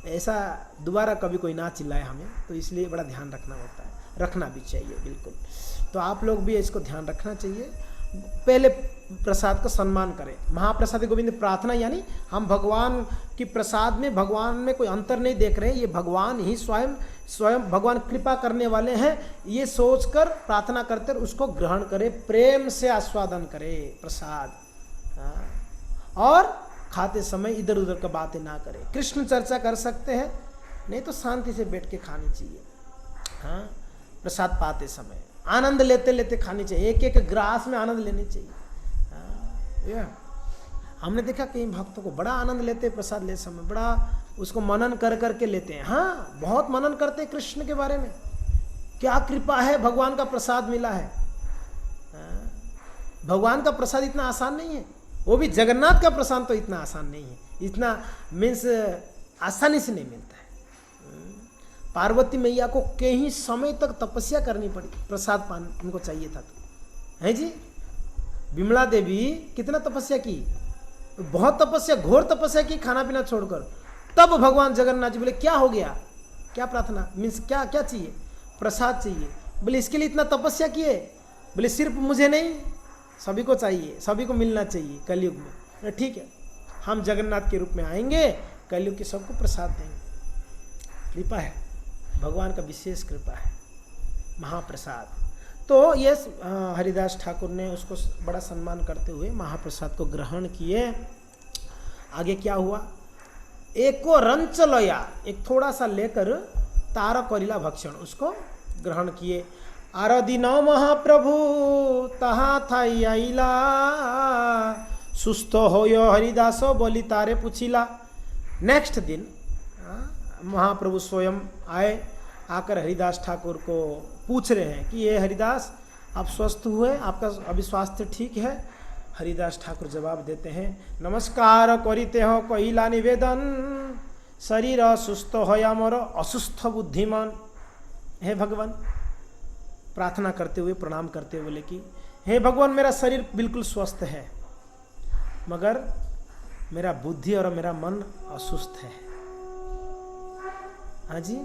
ऐसा दोबारा कभी कोई ना चिल्लाए हमें, तो इसलिए बड़ा ध्यान रखना होता है, रखना भी चाहिए बिल्कुल। तो आप लोग भी इसको ध्यान रखना चाहिए, पहले प्रसाद का सम्मान करें। महाप्रसाद गोविंद प्रार्थना, यानी हम भगवान की प्रसाद में, भगवान में कोई अंतर नहीं देख रहे हैं, ये भगवान ही स्वयं भगवान कृपा करने वाले हैं, ये सोचकर प्रार्थना करते उसको ग्रहण करें, प्रेम से आस्वादन करें प्रसाद। और खाते समय इधर उधर का बातें ना करें, कृष्ण चर्चा कर सकते हैं, नहीं तो शांति से बैठ के खानी चाहिए। हाँ, प्रसाद पाते समय आनंद लेते लेते खानी चाहिए, एक एक ग्रास में आनंद लेनी चाहिए। हमने देखा कई भक्तों को बड़ा आनंद लेते हैं प्रसाद ले समय, बड़ा उसको मनन कर करके लेते हैं। हाँ, बहुत मनन करते हैं कृष्ण के बारे में, क्या कृपा है, भगवान का प्रसाद मिला है। भगवान का प्रसाद इतना आसान नहीं है, वो भी जगन्नाथ का प्रसाद तो इतना आसान नहीं है, इतना मीन्स आसानी से नहीं मिलता है। पार्वती मैया को कई समय तक तपस्या करनी पड़ी, प्रसाद पान उनको चाहिए था, तो है जी। विमला देवी कितना तपस्या की, बहुत तपस्या, घोर तपस्या की, खाना पीना छोड़कर। तब भगवान जगन्नाथ जी बोले क्या हो गया, क्या प्रार्थना, मीन्स क्या क्या चाहिए, प्रसाद चाहिए। बोले इसके लिए इतना तपस्या किए, बोले सिर्फ मुझे नहीं, सभी को चाहिए, सभी को मिलना चाहिए कलयुग में। ठीक है, हम जगन्नाथ के रूप में आएंगे, कलयुग के सबको प्रसाद देंगे। कृपा है, भगवान का विशेष कृपा है, महाप्रसाद। तो ये हरिदास ठाकुर ने उसको बड़ा सम्मान करते हुए महाप्रसाद को ग्रहण किए। आगे क्या हुआ, एक को रंच लया, एक थोड़ा सा लेकर तार करिला भक्षण, उसको ग्रहण किए। आरदिन महाप्रभु तहा थाई आइला, सुस्त होयो हरिदास बोली तारे पूछिला। नेक्स्ट दिन महाप्रभु स्वयं आए, आकर हरिदास ठाकुर को पूछ रहे हैं कि ये हरिदास आप स्वस्थ हुए, आपका अभी स्वास्थ्य ठीक है। हरिदास ठाकुर जवाब देते हैं, नमस्कार करिते हो कहिला निवेदन, शरीर सुस्थ होया मोर असुस्थ बुद्धिमान। हे भगवान, प्रार्थना करते हुए, प्रणाम करते हुए बोले कि हे भगवान, मेरा शरीर बिल्कुल स्वस्थ है, मगर मेरा बुद्धि और मेरा मन असुस्थ है। हाँ जी,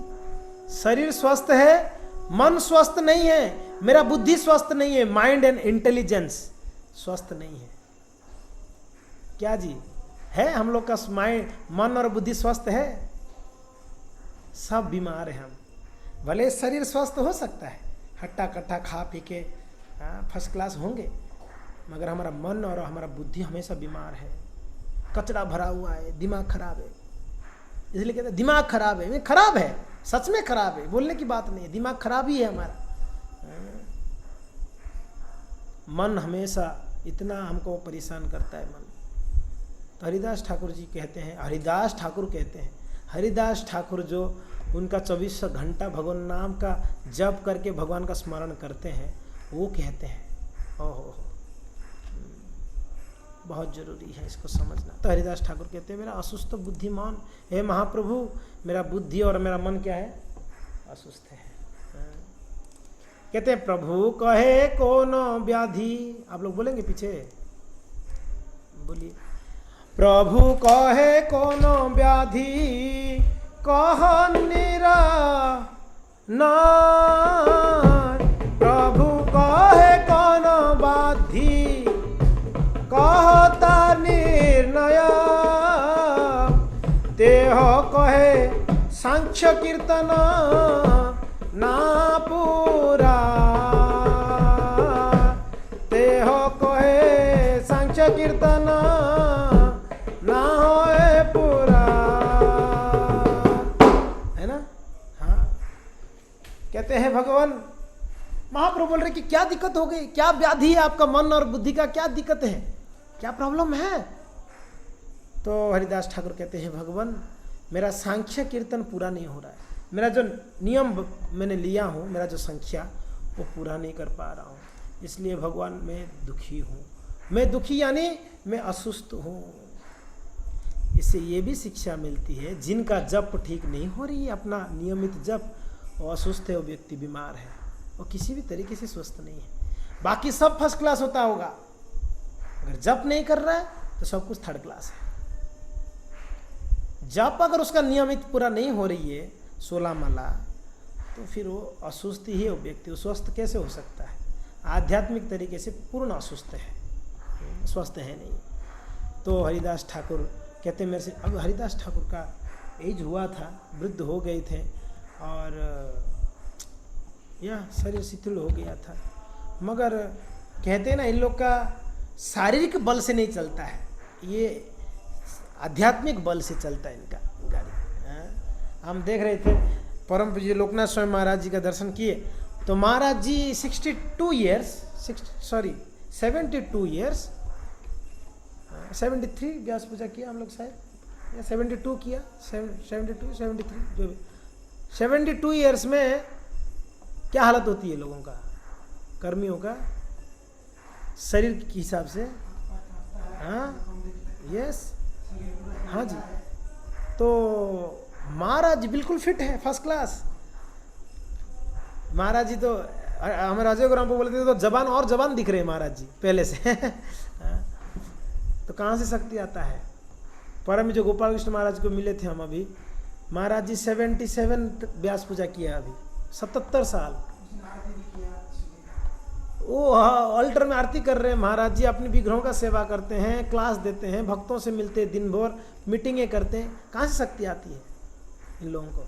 शरीर स्वस्थ है, मन स्वस्थ नहीं है, मेरा बुद्धि स्वस्थ नहीं है, माइंड एंड इंटेलिजेंस स्वस्थ नहीं है। क्या जी है, हम लोग का माइंड, मन और बुद्धि स्वस्थ है? सब बीमार है हम। भले शरीर स्वस्थ हो सकता है, हट्टा कट्टा खा पी के फर्स्ट क्लास होंगे, मगर हमारा मन और हमारा बुद्धि हमेशा बीमार है, कचरा भरा हुआ है, दिमाग खराब है। इसलिए कहते हैं दिमाग खराब है, खराब है, सच में खराब है, बोलने की बात नहीं है, दिमाग खराब ही है हमारा। मन हमेशा इतना हमको परेशान करता है मन। तो हरिदास ठाकुर जी कहते हैं, हरिदास ठाकुर कहते हैं, हरिदास ठाकुर जो उनका 24 घंटा भगवान नाम का जप करके भगवान का स्मरण करते हैं, वो कहते हैं। ओहो, बहुत जरूरी है इसको समझना। तो हरिदास ठाकुर कहते हैं, मेरा असुस्थ बुद्धिमान, हे महाप्रभु मेरा बुद्धि और मेरा मन क्या है, असुस्थ है। कहते हैं प्रभु कहे कौन व्याधि, आप लोग बोलेंगे पीछे, बोलिए। प्रभु कहे कौन व्याधि कह निरा ना, प्रभु कहे कौन व्याधि कहता निर्णय, तेह कहे सांख्य कीर्तन ना पूरा, तेह कहे सांख्य कीर्तन ना होए पूरा, है ना। हाँ, कहते हैं भगवान, महाप्रभु बोल रहे कि क्या दिक्कत हो गई, क्या व्याधि है आपका मन और बुद्धि का, क्या दिक्कत है, क्या प्रॉब्लम है। तो हरिदास ठाकुर कहते हैं, भगवान मेरा सांख्य कीर्तन पूरा नहीं हो रहा है, मेरा जो नियम मैंने लिया हूँ, मेरा जो संख्या वो पूरा नहीं कर पा रहा हूँ, इसलिए भगवान मैं दुखी हूँ। मैं दुखी यानी मैं असुस्थ हूँ। इससे ये भी शिक्षा मिलती है, जिनका जप ठीक नहीं हो रही है, अपना नियमित जप, वो असुस्थ है, वो व्यक्ति बीमार है, वो किसी भी तरीके से स्वस्थ नहीं है। बाकी सब फर्स्ट क्लास होता होगा, अगर जप नहीं कर रहा है तो सब कुछ थर्ड क्लास है। जप अगर उसका नियमित पूरा नहीं हो रही है, 16 माला, तो फिर वो असुस्थ ही है, वो व्यक्ति स्वस्थ कैसे हो सकता है। आध्यात्मिक तरीके से पूर्ण असुस्थ है, स्वस्थ है नहीं। तो हरिदास ठाकुर कहते मेरे से, अब हरिदास ठाकुर का एज हुआ था, वृद्ध हो गए थे और यह शरीर शिथिल हो गया था, मगर कहते हैं ना, इन लोग का शारीरिक बल से नहीं चलता है, ये आध्यात्मिक बल से चलता है इनका गाड़ी। हम देख रहे थे परम पूज्य लोकनाथ स्वामी महाराज जी का दर्शन किए, तो महाराज जी 72 ईयर्स 73 व्यास पूजा किया हम लोग शायद, या 72 किया, 72 73 जो भी, 72 ईयर्स में क्या हालत होती है लोगों का, कर्मियों का, शरीर के हिसाब से। हाँ, यस, हाँ जी। तो महाराज जी बिल्कुल फिट है, फर्स्ट क्लास। महाराज जी तो हमें राजे ग्राम को बोलते थे, तो जवान और जवान दिख रहे हैं महाराज जी पहले से। तो कहाँ से शक्ति आता है। परम जो गोपाल कृष्ण महाराज को मिले थे हम अभी, महाराज जी 77 व्यास पूजा किया अभी, 77 साल। वो अल्टर में आरती कर रहे हैं महाराज जी, अपने विग्रहों का सेवा करते हैं, क्लास देते हैं, भक्तों से मिलते हैं, दिन भर मीटिंगें करते हैं। कहाँ से शक्ति आती है इन लोगों को।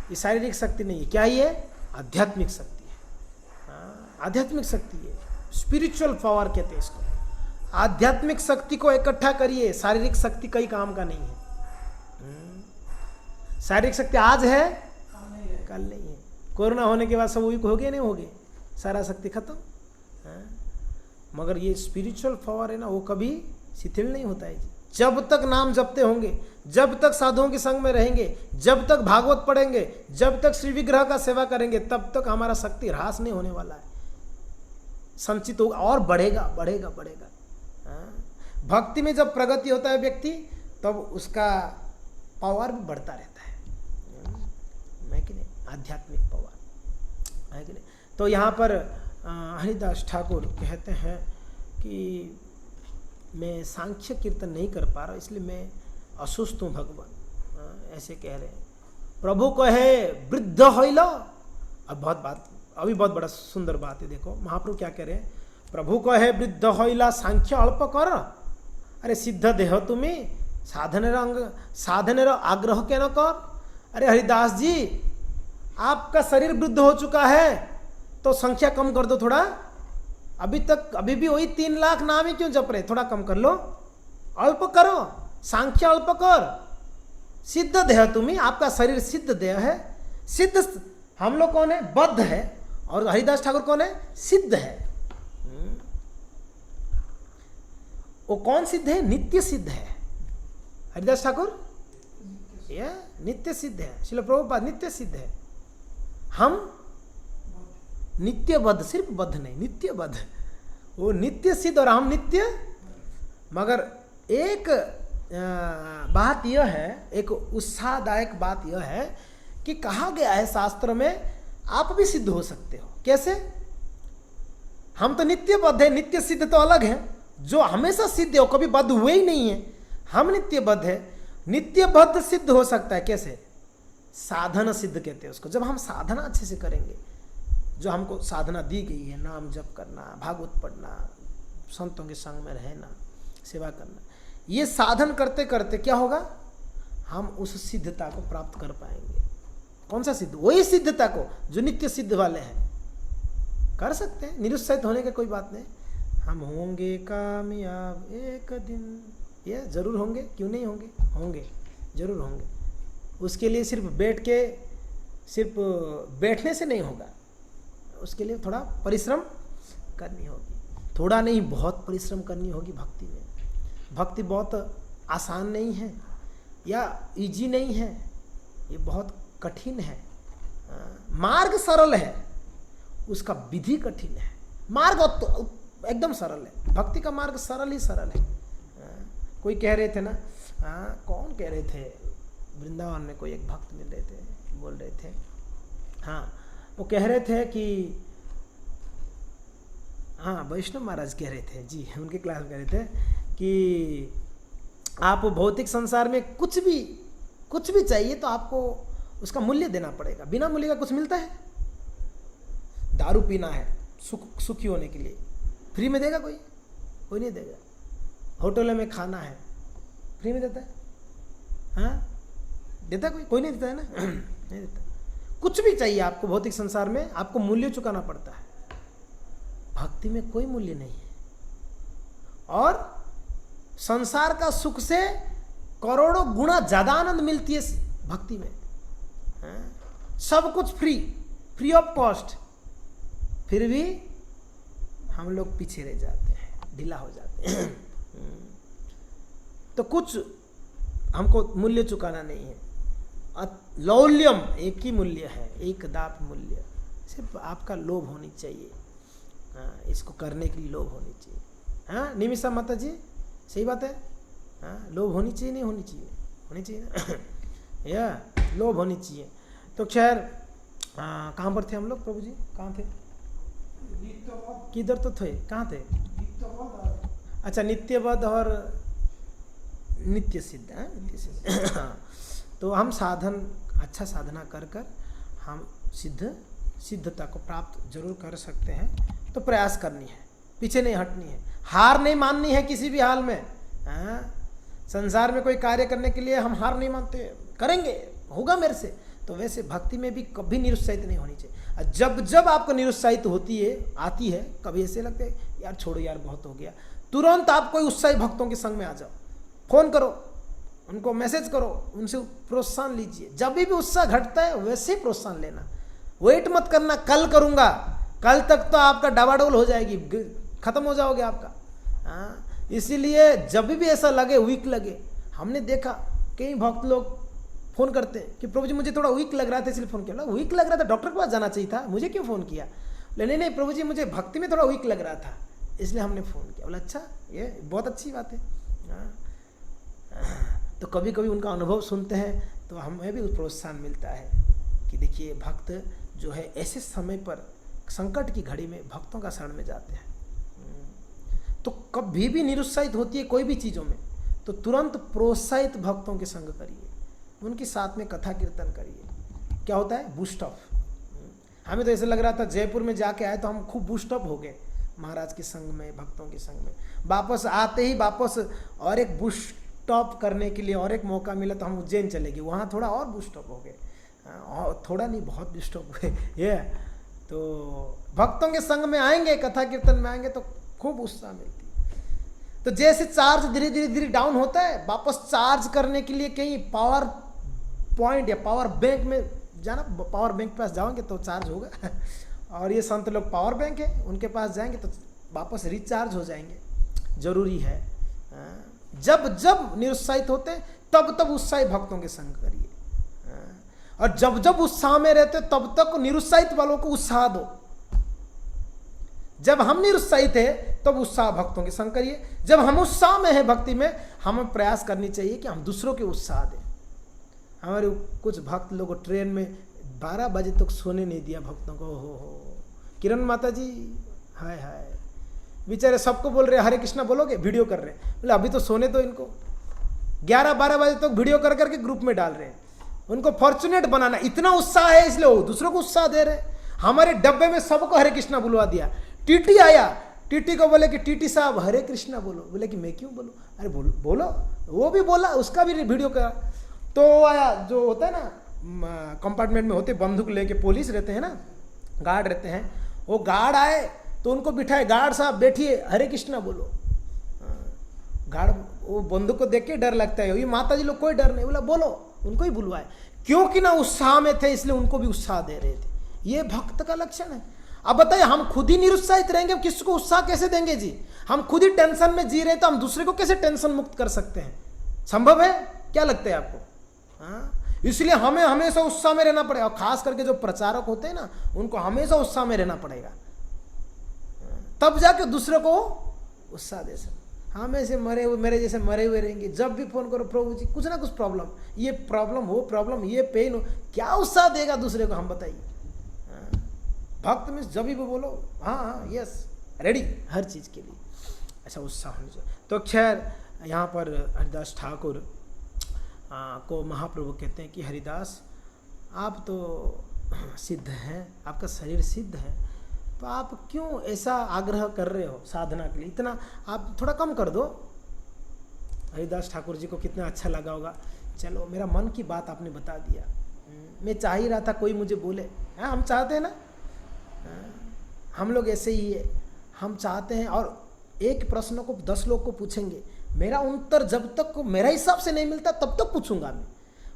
ये शारीरिक शक्ति नहीं है, क्या ये आध्यात्मिक शक्ति है। आध्यात्मिक शक्ति है, स्पिरिचुअल पावर कहते हैं इसको। आध्यात्मिक शक्ति को इकट्ठा करिए, शारीरिक शक्ति कई काम का नहीं है। शारीरिक शक्ति आज है कल नहीं है। कोरोना होने के बाद सब वीक हो गए, नहीं हो गए, सारा शक्ति खत्म। मगर ये स्पिरिचुअल पावर है ना, वो कभी शिथिल नहीं होता है। जब तक नाम जपते होंगे, जब तक साधुओं के संग में रहेंगे, जब तक भागवत पढ़ेंगे, जब तक श्री विग्रह का सेवा करेंगे, तब तक हमारा शक्ति ह्रास नहीं होने वाला है, संचित होगा और बढ़ेगा बढ़ेगा बढ़ेगा। भक्ति में जब प्रगति होता है व्यक्ति, तब उसका पावर भी बढ़ता रहता है कि नहीं, आध्यात्मिक पावर है कि नहीं। तो यहाँ पर हरिदास ठाकुर कहते हैं कि मैं सांख्य कीर्तन नहीं कर पा रहा, इसलिए मैं असुस्थ हूँ भगवान, ऐसे कह रहे हैं। प्रभु कहे वृद्ध होइल। अब अभी बहुत बड़ा सुंदर बात है, देखो महाप्रभु क्या कह रहे हैं। प्रभु कहे वृद्ध होइला सांख्य अल्प कर, अरे सिद्ध देह तुम्हें साधनेर आग्रह क्या न कर। अरे हरिदास जी, आपका शरीर वृद्ध हो चुका है, तो संख्या कम कर दो थोड़ा। अभी भी वही 3 लाख नाम ही क्यों जप रहे, थोड़ा कम कर लो, अल्प करो, सांख्य अल्प कर। सिद्ध देह तुम्हें, आपका शरीर सिद्ध देह है। सिद्ध हम लोग कौन है, बद्ध है, और हरिदास ठाकुर कौन है, सिद्ध है। वो कौन सिद्ध है, नित्य सिद्ध है हरिदास ठाकुर। यह नित्य सिद्ध है। श्रील प्रभुपाद नित्य सिद्ध है। हम नित्यबद्ध, सिर्फ बद्ध नहीं, नित्यबद्ध। वो नित्य सिद्ध और हम नित्य। मगर एक बात यह है, एक उत्साहदायक बात यह है कि कहा गया है शास्त्र में आप भी सिद्ध हो सकते हो। कैसे? हम तो नित्यबद्ध है, नित्य सिद्ध तो अलग है। जो हमेशा सिद्ध हो, कभी बद्ध हुए ही नहीं है, हम नित्यबद्ध है। नित्यबद्ध सिद्ध हो सकता है कैसे? साधन सिद्ध कहते हैं उसको। जब हम साधना अच्छे से करेंगे, जो हमको साधना दी गई है, नाम जप करना, भागवत पढ़ना, संतों के संग में रहना, सेवा करना, ये साधन करते करते क्या होगा? हम उस सिद्धता को प्राप्त कर पाएंगे। कौन सा सिद्ध? वही सिद्धता को जो नित्य सिद्ध वाले हैं कर सकते हैं। निरुत्साहित होने की कोई बात नहीं। हम होंगे कामयाब एक दिन, ये जरूर होंगे। क्यों नहीं होंगे? होंगे, जरूर होंगे। उसके लिए सिर्फ बैठने से नहीं होगा। उसके लिए थोड़ा परिश्रम करनी होगी। थोड़ा नहीं, बहुत परिश्रम करनी होगी भक्ति में। भक्ति बहुत आसान नहीं है या इजी नहीं है, ये बहुत कठिन है। मार्ग सरल है, उसका विधि कठिन है। मार्ग तो एकदम सरल है। भक्ति का मार्ग सरल ही सरल है। कोई कह रहे थे ना, कौन कह रहे थे, वृंदावन में कोई एक भक्त मिल रहे थे, बोल रहे थे, हाँ वो कह रहे थे कि, हाँ वैष्णव महाराज कह रहे थे जी, उनके क्लास में कह रहे थे कि आप भौतिक संसार में कुछ भी चाहिए तो आपको उसका मूल्य देना पड़ेगा। बिना मूल्य का कुछ मिलता है? दारू पीना है सुखी होने के लिए, फ्री में देगा कोई? कोई नहीं देगा। होटल में खाना है, फ्री में देता है? हाँ देता कोई? कोई नहीं देता है ना। नहीं देता। कुछ भी चाहिए आपको भौतिक संसार में, आपको मूल्य चुकाना पड़ता है। भक्ति में कोई मूल्य नहीं है। और संसार का सुख से करोड़ों गुना ज्यादा आनंद मिलती है भक्ति में। सब कुछ फ्री ऑफ कॉस्ट, फिर भी हम लोग पीछे रह जाते हैं, ढीला हो जाते हैं। तो कुछ हमको मूल्य चुकाना नहीं है। लौल्यम एक ही मूल्य है, एक दाप मूल्य। सिर्फ आपका लोभ होनी चाहिए, इसको करने के लिए लोभ होनी चाहिए। हाँ निमिषा माता जी, सही बात है। हाँ लोभ होनी चाहिए, नहीं होनी चाहिए? होनी चाहिए ना। या लोभ होनी चाहिए। तो खैर कहाँ पर थे हम लोग प्रभु जी? कहाँ थे? किधर तो थे, कहाँ थे? अच्छा नित्यबद्ध और नित्य सिद्ध है। नित्य सिद्ध। तो हम अच्छा साधना कर हम सिद्धता को प्राप्त जरूर कर सकते हैं। तो प्रयास करनी है, पीछे नहीं हटनी है, हार नहीं माननी है किसी भी हाल में। संसार में कोई कार्य करने के लिए हम हार नहीं मानते, करेंगे, होगा मेरे से। तो वैसे भक्ति में भी कभी निरुत्साहित नहीं होनी चाहिए। जब आपको निरुत्साहित आती है, कभी ऐसे लगते है यार छोड़ो यार बहुत हो गया, तुरंत आप कोई उत्साही भक्तों के संग में आ जाओ, फोन करो, उनको मैसेज करो, उनसे प्रोत्साहन लीजिए। जब भी उत्साह घटता है वैसे ही प्रोत्साहन लेना। वेट मत करना कल करूंगा, कल तक तो आपका डबाडोल हो जाएगी, खत्म हो जाओगे आपका। इसीलिए जब भी ऐसा लगे, वीक लगे, हमने देखा कई भक्त लोग फोन करते हैं कि प्रभु जी मुझे थोड़ा वीक लग रहा था इसलिए फोन किया। वीक लग रहा था, डॉक्टर के पास जाना चाहिए था, मुझे क्यों फोन किया? नहीं प्रभु जी मुझे भक्ति में थोड़ा वीक लग रहा था इसलिए हमने फोन किया। बोला अच्छा, ये बहुत अच्छी बात है। तो कभी कभी उनका अनुभव सुनते हैं तो हमें भी प्रोत्साहन मिलता है कि देखिए भक्त जो है ऐसे समय पर संकट की घड़ी में भक्तों का शरण में जाते हैं। तो कभी भी निरुत्साहित होती है कोई भी चीज़ों में तो तुरंत प्रोत्साहित भक्तों के संग करिए, उनके साथ में कथा कीर्तन करिए। क्या होता है? Boost up. हमें तो ऐसा लग रहा था जयपुर में जाके आए तो हम खूब बूस्ट अप हो गए महाराज के संग में, भक्तों के संग में। वापस आते ही वापस और एक बूस्ट अप करने के लिए और एक मौका मिला तो हम उज्जैन चले गए, वहाँ थोड़ा और बूस्ट अप हो गए। और थोड़ा नहीं, बहुत बूस्ट अप हुए। ये तो भक्तों के संग में आएंगे, कथा कीर्तन में आएंगे तो खूब उत्साह मिलती है। तो जैसे चार्ज धीरे धीरे डाउन होता है, वापस चार्ज करने के लिए कहीं पावर पॉइंट या पावर बैंक में जाना, पावर बैंक के पास जाओगे तो चार्ज होगा। और ये संत लोग पावर बैंक है, उनके पास जाएंगे तो वापस रिचार्ज हो जाएंगे। जरूरी है जब जब निरुत्साहित होते हैं तब तब उत्साही भक्तों के संग करिए, और जब जब उत्साह में रहते तब तक निरुत्साहित वालों को उत्साह दो। जब हम निरुत्साहित है तब उत्साह भक्तों के संग करिए, जब हम उत्साह में है भक्ति में, हमें प्रयास करनी चाहिए कि हम दूसरों के उत्साह दें। हमारे कुछ भक्त लोग ट्रेन में 12 बजे तक सोने नहीं दिया भक्तों को। हो किरण माता जी, हाय हाय, बेचारे सबको बोल रहे हरे कृष्णा बोलोगे, वीडियो कर रहे हैं, बोले अभी तो सोने दो इनको। 11-12 बजे तक वीडियो कर करके ग्रुप में डाल रहे हैं। उनको फॉर्चुनेट बनाना, इतना उत्साह है इसलिए वो दूसरों को उत्साह दे रहे हैं। हमारे डब्बे में सबको हरे कृष्णा बुलवा दिया। टीटी आया, टीटी को बोले कि टीटी साहब हरे कृष्णा बोलो, बोले कि मैं क्यों बोलूं, अरे बोलो, वो भी बोला, उसका भी वीडियो करा। तो आया, जो होता है ना कंपार्टमेंट में होते बंदूक लेके पुलिस रहते हैं ना, गार्ड रहते हैं, वो गार्ड आए तो उनको बिठाए, गार्ड साहब बैठिए हरे कृष्णा बोलो। गार्ड वो बंदूक को देख के डर लगता है, ये माता जी लोग कोई डर नहीं, बोला बोलो, उनको ही बुलवाए, क्योंकि ना उत्साह में थे इसलिए उनको भी उत्साह दे रहे थे। ये भक्त का लक्षण है। अब बताइए, हम खुद ही निरुत्साहित रहेंगे, किसको उत्साह कैसे देंगे जी? हम खुद ही टेंशन में जी रहे हैं तो हम दूसरे को कैसे टेंशन मुक्त कर सकते हैं? संभव है? क्या लगता है आपको? इसलिए हमें हमेशा उत्साह में रहना पड़ेगा, और खास करके जो प्रचारक होते हैं ना, उनको हमेशा उत्साह में रहना पड़ेगा, तब जाके दूसरे को उत्साह दे सकते। हम ऐसे मरे हुए, मेरे जैसे मरे हुए रहेंगे, जब भी फोन करो प्रभु जी कुछ ना कुछ प्रॉब्लम, ये प्रॉब्लम, वो प्रॉब्लम, ये पेन हो, क्या उत्साह देगा दूसरे को? हम बताइए। भक्त में जब भी बोलो हाँ यस रेडी हर चीज़ के लिए, अच्छा उत्साह होना चाहिए। तो खैर यहाँ पर हरिदास ठाकुर को महाप्रभु कहते हैं कि हरिदास आप तो सिद्ध हैं, आपका शरीर सिद्ध है, तो आप क्यों ऐसा आग्रह कर रहे हो साधना के लिए, इतना आप थोड़ा कम कर दो। हरिदास ठाकुर जी को कितना अच्छा लगा होगा, चलो मेरा मन की बात आपने बता दिया, मैं चाह ही रहा था कोई मुझे बोले। हाँ हम चाहते हैं ना, हम लोग ऐसे ही है, हम चाहते हैं, और एक प्रश्न को 10 लोग को पूछेंगे, मेरा उत्तर जब तक को मेरा हिसाब से नहीं मिलता तब तक पूछूंगा मैं,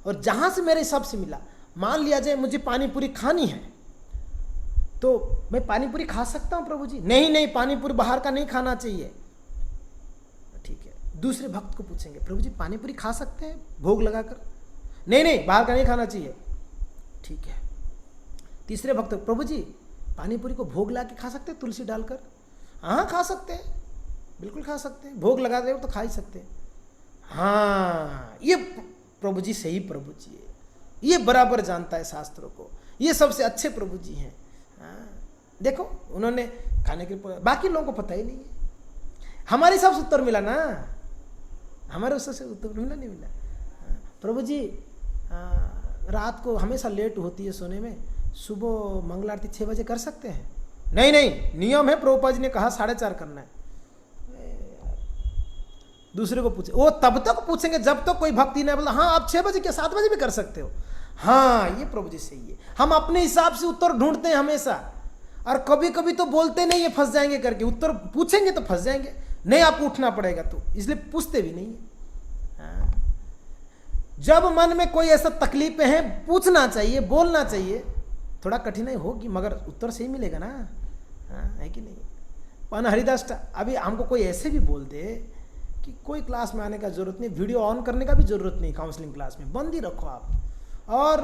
और जहाँ से मेरे हिसाब से मिला, मान लिया जाए मुझे पानी पूरी खानी है तो मैं पानी पूरी खा सकता हूँ प्रभु जी? नहीं नहीं, पानी पूरी बाहर का नहीं खाना चाहिए। ठीक है, दूसरे भक्त को पूछेंगे, प्रभु जी पानी पूरी खा सकते हैं भोग लगाकर? नहीं नहीं, बाहर का नहीं खाना चाहिए। ठीक है, तीसरे भक्त, प्रभु जी पानी पूरी को भोग ला के खा सकते हैं तुलसी डालकर? हाँ खा सकते हैं, बिल्कुल खा सकते हैं, भोग लगा रहे हो तो खा ही सकते हैं। हाँ ये प्रभु जी सही प्रभु जी है, ये बराबर जानता है शास्त्रों को, ये सबसे अच्छे प्रभु जी हैं। देखो उन्होंने खाने के, बाकी लोगों को पता ही नहीं है। हमारे हिसाब से उत्तर मिला ना, हमारे उससे उत्तर मिला नहीं मिला? प्रभु जी रात को हमेशा लेट होती है सोने में, सुबह मंगल आरती 6 बजे कर सकते हैं? नहीं नहीं, नियम है, प्रभुपाद जी ने कहा 4:30 करना है। दूसरे को पूछे, वो तब तक पूछेंगे जब तक कोई भक्ति नहीं बोला, हाँ आप 6 बजे क्या 7 बजे भी कर सकते हो। हाँ ये प्रभु जी सही है। हम अपने हिसाब से उत्तर ढूंढते हैं हमेशा, और कभी कभी तो बोलते नहीं है फंस जाएंगे करके, उत्तर पूछेंगे तो फंस जाएंगे, नहीं आपको उठना पड़ेगा, तो इसलिए पूछते भी नहीं है। जब मन में कोई ऐसा तकलीफें हैं पूछना चाहिए, बोलना चाहिए, थोड़ा कठिनाई होगी मगर उत्तर सही मिलेगा ना, है कि नहीं? पर हरिदास अभी हमको कोई ऐसे भी बोल दे कि कोई क्लास में आने का जरूरत नहीं, वीडियो ऑन करने का भी जरूरत नहीं, काउंसलिंग क्लास में बंद ही रखो आप, और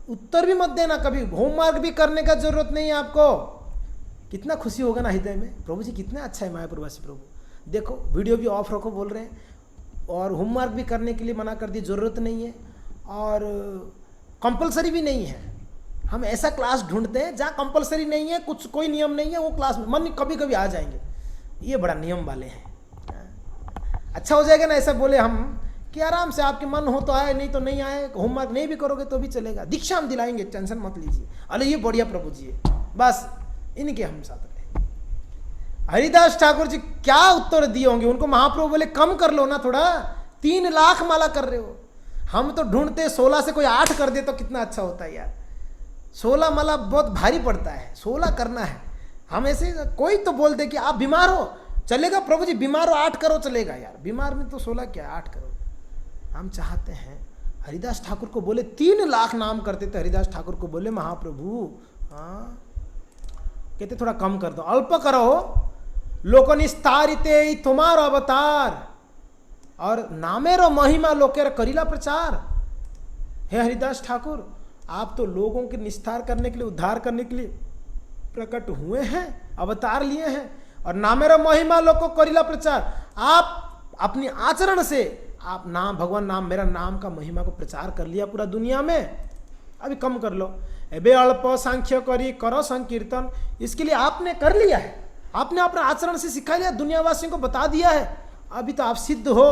उत्तर भी मत देना, कभी होमवर्क भी करने का जरूरत नहीं है आपको। कितना खुशी होगा ना हृदय में, प्रभु जी कितना अच्छा है मायापुरवासी प्रभु, देखो वीडियो भी ऑफ रखो बोल रहे हैं, और होमवर्क भी करने के लिए मना कर दी, जरूरत नहीं है, और कंपलसरी भी नहीं है। हम ऐसा क्लास ढूंढते हैं जहाँ कंपलसरी नहीं है, कुछ कोई नियम नहीं है, वो क्लास में मन कभी कभी आ जाएंगे, ये बड़ा नियम वाले हैं। अच्छा हो जाएगा ना ऐसा बोले हम कि आराम से आपके मन हो तो आए, नहीं तो नहीं आए, होमवर्क नहीं भी करोगे तो भी चलेगा, दीक्षा हम दिलाएंगे, टेंशन मत लीजिए। अरे ये बढ़िया प्रभु जी है, बस इनके हम साथ रहे। हरिदास ठाकुर जी क्या उत्तर दिए होंगे उनको? महाप्रभु बोले कम कर लो ना थोड़ा, 3 लाख माला कर रहे हो, हम तो ढूंढते 16 से कोई 8 कर दे तो कितना अच्छा होता है यार। 16 माला बहुत भारी पड़ता है, 16 करना है। हम ऐसे कोई तो बोल दे कि आप बीमार हो, चलेगा प्रभु जी, बीमार हो 8 करो, चलेगा यार, बीमार में तो 16 क्या 8 करो। हम चाहते हैं हरिदास ठाकुर को बोले 3 लाख नाम करते थे, हरिदास ठाकुर को बोले महाप्रभु हाँ कहते थोड़ा कम कर दो, अल्प करो, लोकनिस्तारिते तुम्हारो अवतार, और नामेर महिमा लोकेर करीला प्रचार। हे हरिदास ठाकुर, आप तो लोगों के निस्तार करने के लिए, उद्धार करने के लिए प्रकट हुए हैं, अवतार लिए हैं, और नामेर महिमा लोग को करीला प्रचार। आप अपनी आचरण से आप नाम, भगवान नाम, मेरा नाम का महिमा को प्रचार कर लिया पूरा दुनिया में। अभी कम कर लो, एबे अल्प सांख्य करी करो संकीर्तन, इसके लिए आपने कर लिया है, आपने अपने आचरण से सिखा लिया, दुनियावासियों को बता दिया है। अभी तो आप सिद्ध हो,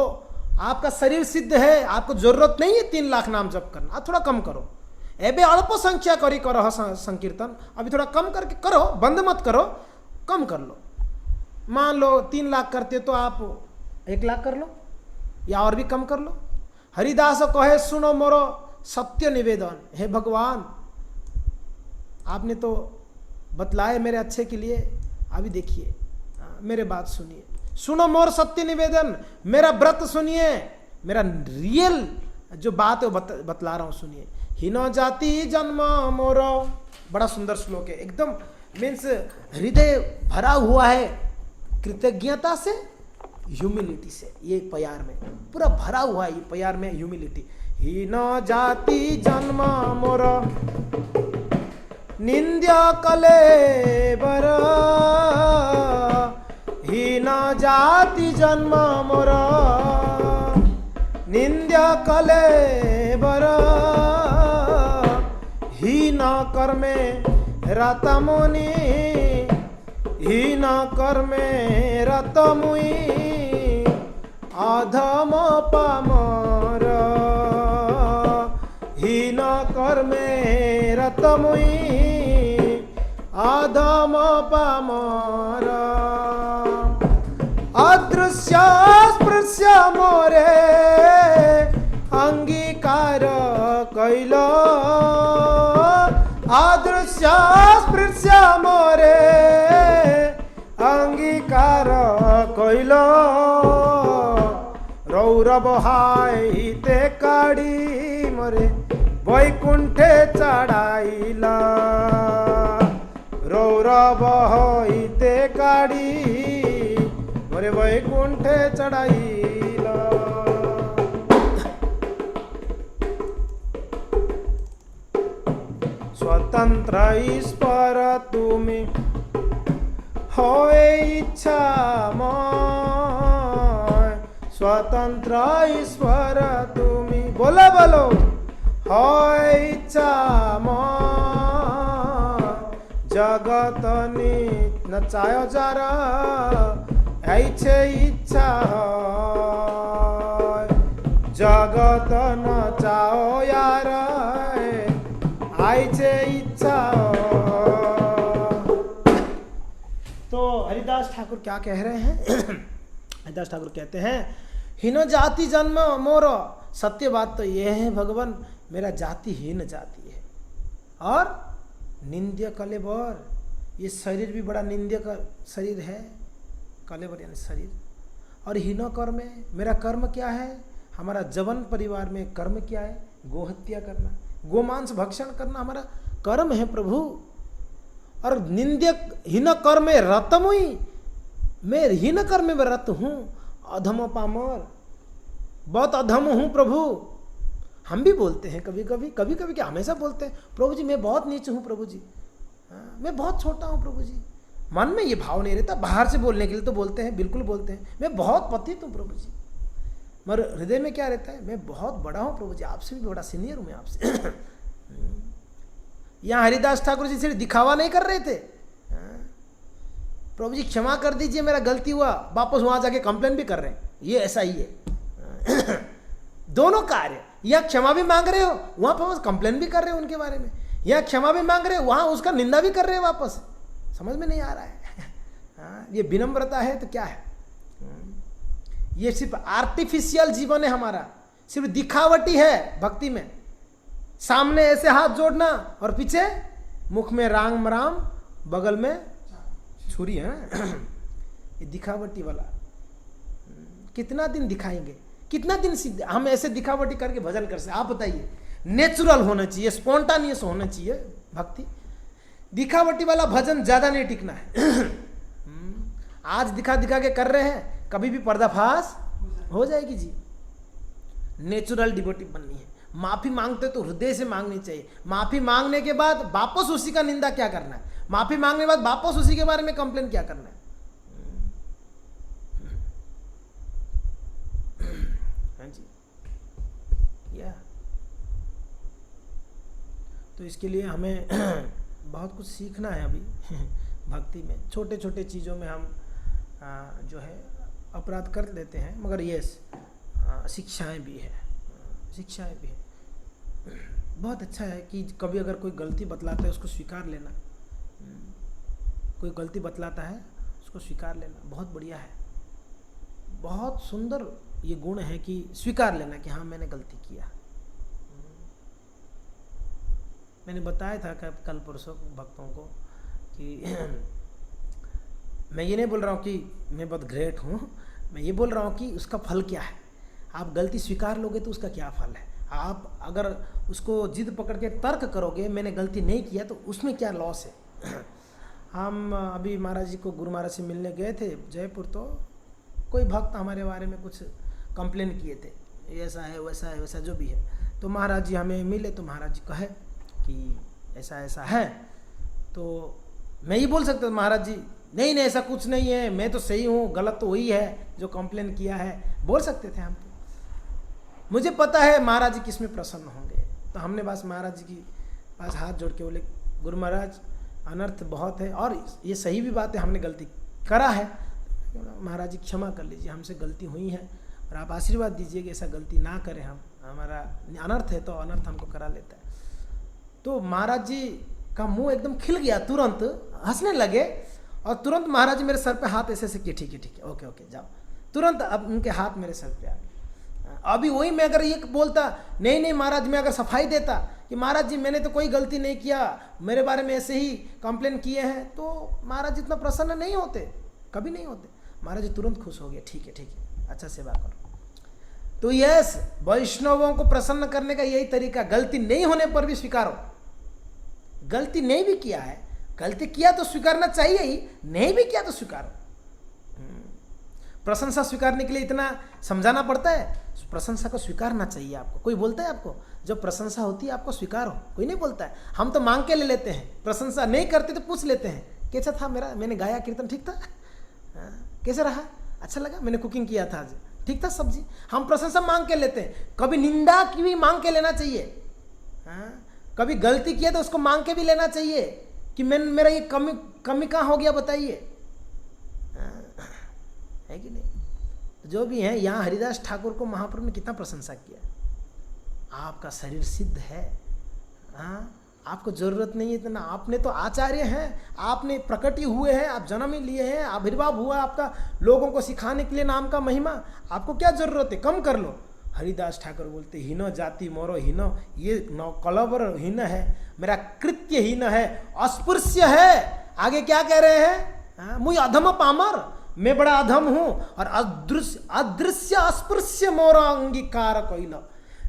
आपका शरीर सिद्ध है, आपको जरूरत नहीं है 3 लाख नाम जप करना, आप थोड़ा कम करो। एबे अल्प संख्या करी करो संकीर्तन, अभी थोड़ा कम करके करो, बंद मत करो, कम कर लो। मान लो 3 लाख करते तो आप 1 लाख कर लो, या और भी कम कर लो। हरिदास कहे सुनो मोरो सत्य निवेदन। हे भगवान, आपने तो बतलाए मेरे अच्छे के लिए, अभी देखिए मेरे बात सुनिए, सुनो मोर सत्य निवेदन, मेरा व्रत सुनिए, मेरा रियल जो बात है वो बतला रहा हूँ, सुनिए। हीनो जाति जन्म मोर, बड़ा सुंदर श्लोक है, एकदम मीन्स हृदय भरा हुआ है कृतज्ञता से, ह्यूमिलिटी से। ये प्यार में पूरा भरा हुआ है, ये प्यार में ह्यूमिलिटी। हीनो जाति जन्म मोर निंद्य कलेबर, हीन जाति जन्म मोर निंद्य कलेबर, हीन कर्मे रत मुनि, हीन कर्मे रत मुई, अधम पामर, हीन कर्मे रत मुई, अधम पामर, अदृश्य स्पृश्य मोरे अंगीकार कैल, अदृश्य स्पृश्य मोरे अंगीकार कैल, रौरव हाइते काड़ी मोरे वैकुंठे चढ़ाइला, रौरव हाइते काड़ी मोरे वैकुंठे चढ़ाइला। स्वतंत्र ईश्वर तुमी होए इच्छा मय, स्वतंत्र ईश्वर तुमी, बोलो बोलो, होए इच्छा मय, जगत नी नचायो जरा ऐछे इच्छा है, जगत नचाओ यार ऐछे इच्छा। तो हरिदास ठाकुर क्या कह रहे हैं? हरिदास ठाकुर कहते हैं हीन जाति जन्म मोर, सत्य बात तो ये है भगवान, मेरा जाति हीन जाति है, और निंद्य कलेबर, ये शरीर भी बड़ा निंद्य का शरीर है, कलेबर यानी शरीर, और हीनो कर्म है, मेरा कर्म क्या है, हमारा जवन परिवार में कर्म क्या है, गोहत्या करना, गोमांस भक्षण करना हमारा कर्म है प्रभु, और निंद्य हीन कर्म में रतमुई, मैं हीन कर्म में रत हूँ, अधम पामर, बहुत अधम हूँ प्रभु। हम भी बोलते हैं कभी कभी क्या हमेशा बोलते हैं, प्रभु जी मैं बहुत नीच हूँ प्रभु जी, मैं बहुत छोटा हूँ प्रभु जी। मन में ये भाव नहीं रहता, बाहर से बोलने के लिए तो बोलते हैं, बिल्कुल बोलते हैं मैं बहुत पतित हूँ प्रभु जी, मगर हृदय में क्या रहता है, मैं बहुत बड़ा हूँ प्रभु जी, आपसे भी बड़ा सीनियर हूँ मैं आपसे। यहाँ हरिदास ठाकुर जी सिर्फ दिखावा नहीं कर रहे थे, प्रभु जी क्षमा कर दीजिए मेरा गलती हुआ, वापस वहां जाके कंप्लेन भी कर रहे हैं, ये ऐसा ही है। दोनों कार्य, यहाँ क्षमा भी मांग रहे हो, वहां पर कंप्लेन भी कर रहे हो उनके बारे में, यहाँ क्षमा भी मांग रहे हो, वहां उसका निंदा भी कर रहे हो वापस, समझ में नहीं आ रहा है। ये विनम्रता है तो क्या है? ये सिर्फ आर्टिफिशियल जीवन है हमारा, सिर्फ दिखावटी है भक्ति में, सामने ऐसे हाथ जोड़ना और पीछे मुख में राम राम, बगल में छुरी है। ये दिखावटी वाला कितना दिन दिखाएंगे, कितना दिन हम ऐसे दिखावटी करके भजन कर सकते? आप बताइए, नेचुरल होना चाहिए, स्पॉन्टानियस होना चाहिए भक्ति। दिखावटी वाला भजन ज्यादा नहीं टिकना है। आज दिखा दिखा के कर रहे हैं, कभी भी पर्दाफाश हो जाएगी जी। नेचुरल डिवोटी बननी है। माफी मांगते तो हृदय से मांगनी चाहिए। माफी मांगने के बाद वापस उसी का निंदा क्या करना है, माफी मांगने के बाद वापस उसी के बारे में कंप्लेन क्या करना है। हाँ जी, या तो इसके लिए हमें बहुत कुछ सीखना है अभी भक्ति में। छोटे छोटे चीज़ों में हम जो है अपराध कर लेते हैं, मगर ये शिक्षाएं भी है, शिक्षाएं भी है। बहुत अच्छा है कि कभी अगर कोई गलती बतलाता है उसको स्वीकार लेना। कोई गलती बतलाता है उसको स्वीकार लेना बहुत बढ़िया है। बहुत सुंदर ये गुण है कि स्वीकार लेना कि हाँ मैंने गलती किया। मैंने बताया था कल परसों भक्तों को कि मैं ये नहीं बोल रहा हूँ कि मैं बहुत ग्रेट हूँ, मैं ये बोल रहा हूँ कि उसका फल क्या है। आप गलती स्वीकार लोगे तो उसका क्या फल है। आप अगर उसको जिद पकड़ के तर्क करोगे मैंने गलती नहीं किया तो उसमें क्या लॉस है। हम अभी महाराज जी को गुरु महाराज से मिलने गए थे जयपुर, तो कोई भक्त हमारे बारे में कुछ कंप्लेन किए थे, ऐसा है वैसा जो भी है। तो महाराज जी हमें मिले तो महाराज जी कहे कि ऐसा ऐसा है। तो मैं ही बोल सकता था महाराज जी नहीं ऐसा कुछ नहीं है, मैं तो सही हूँ, गलत तो वही है जो कंप्लेन किया है, बोल सकते थे हम। तो मुझे पता है महाराज जी किस में प्रसन्न होंगे। तो हमने बस महाराज जी की पास हाथ जोड़ के बोले गुरु महाराज अनर्थ बहुत है और ये सही भी बात है, हमने गलती करा है, महाराज जी क्षमा कर लीजिए, हमसे गलती हुई है और आप आशीर्वाद दीजिए कि ऐसा गलती ना करें हम, हमारा अनर्थ है तो अनर्थ हमको करा लेता है। तो महाराज जी का मुंह एकदम खिल गया, तुरंत हंसने लगे और तुरंत महाराज जी मेरे सर पे हाथ ऐसे किए, ठीक है ओके जाओ। तुरंत अब उनके हाथ मेरे सर पे आ गए। अभी वही मैं अगर ये बोलता नहीं महाराज, मैं अगर सफाई देता कि महाराज जी मैंने तो कोई गलती नहीं किया, मेरे बारे में ऐसे ही कंप्लेन किए हैं, तो महाराज जी इतना प्रसन्न नहीं होते, कभी नहीं होते। महाराज जी तुरंत खुश हो गए, ठीक है अच्छा सेवा करो। तो यस, वैष्णवों को प्रसन्न करने का यही तरीका, गलती नहीं होने पर भी स्वीकारो। गलती नहीं भी किया है, गलती किया तो स्वीकारना चाहिए ही, नहीं भी किया तो स्वीकारो। प्रशंसा स्वीकारने के लिए इतना समझाना पड़ता है, प्रशंसा को स्वीकारना चाहिए आपको। कोई बोलता है आपको जब प्रशंसा होती है आपको स्वीकार हो, कोई नहीं बोलता है। हम तो मांग के ले लेते हैं, प्रशंसा नहीं करते तो पूछ लेते हैं कैसा था मैंने गाया कीर्तन ठीक था, कैसा रहा, अच्छा लगा, मैंने कुकिंग किया था आज, ठीक था सब्जी। हम प्रशंसा मांग के लेते हैं। कभी निंदा की भी मांग के लेना चाहिए। कभी गलती किया तो उसको मांग के भी लेना चाहिए कि मेरा ये कमी कहाँ हो गया बताइए, है कि नहीं। जो भी है, यहाँ हरिदास ठाकुर को महाप्रभु ने कितना प्रशंसा किया। आपका शरीर सिद्ध है, आपको जरूरत नहीं है इतना, आपने तो आचार्य हैं, आपने प्रकटी हुए हैं, आप जन्म ही लिए हैं, आविर्भाव हुआ आपका लोगों को सिखाने के लिए नाम का महिमा, आपको क्या जरूरत है, कम कर लो। हरिदास ठाकुर बोलते हीनो जाति मोरो हीनो, ये कलवर हीन है, मेरा कृत्य हीन है, अस्पृश्य है। आगे क्या कह रहे हैं, मुझे अधम पामर, मैं बड़ा अधम हूं और अदृश्य अस्पृश्य मोरा अंगीकार कोइल।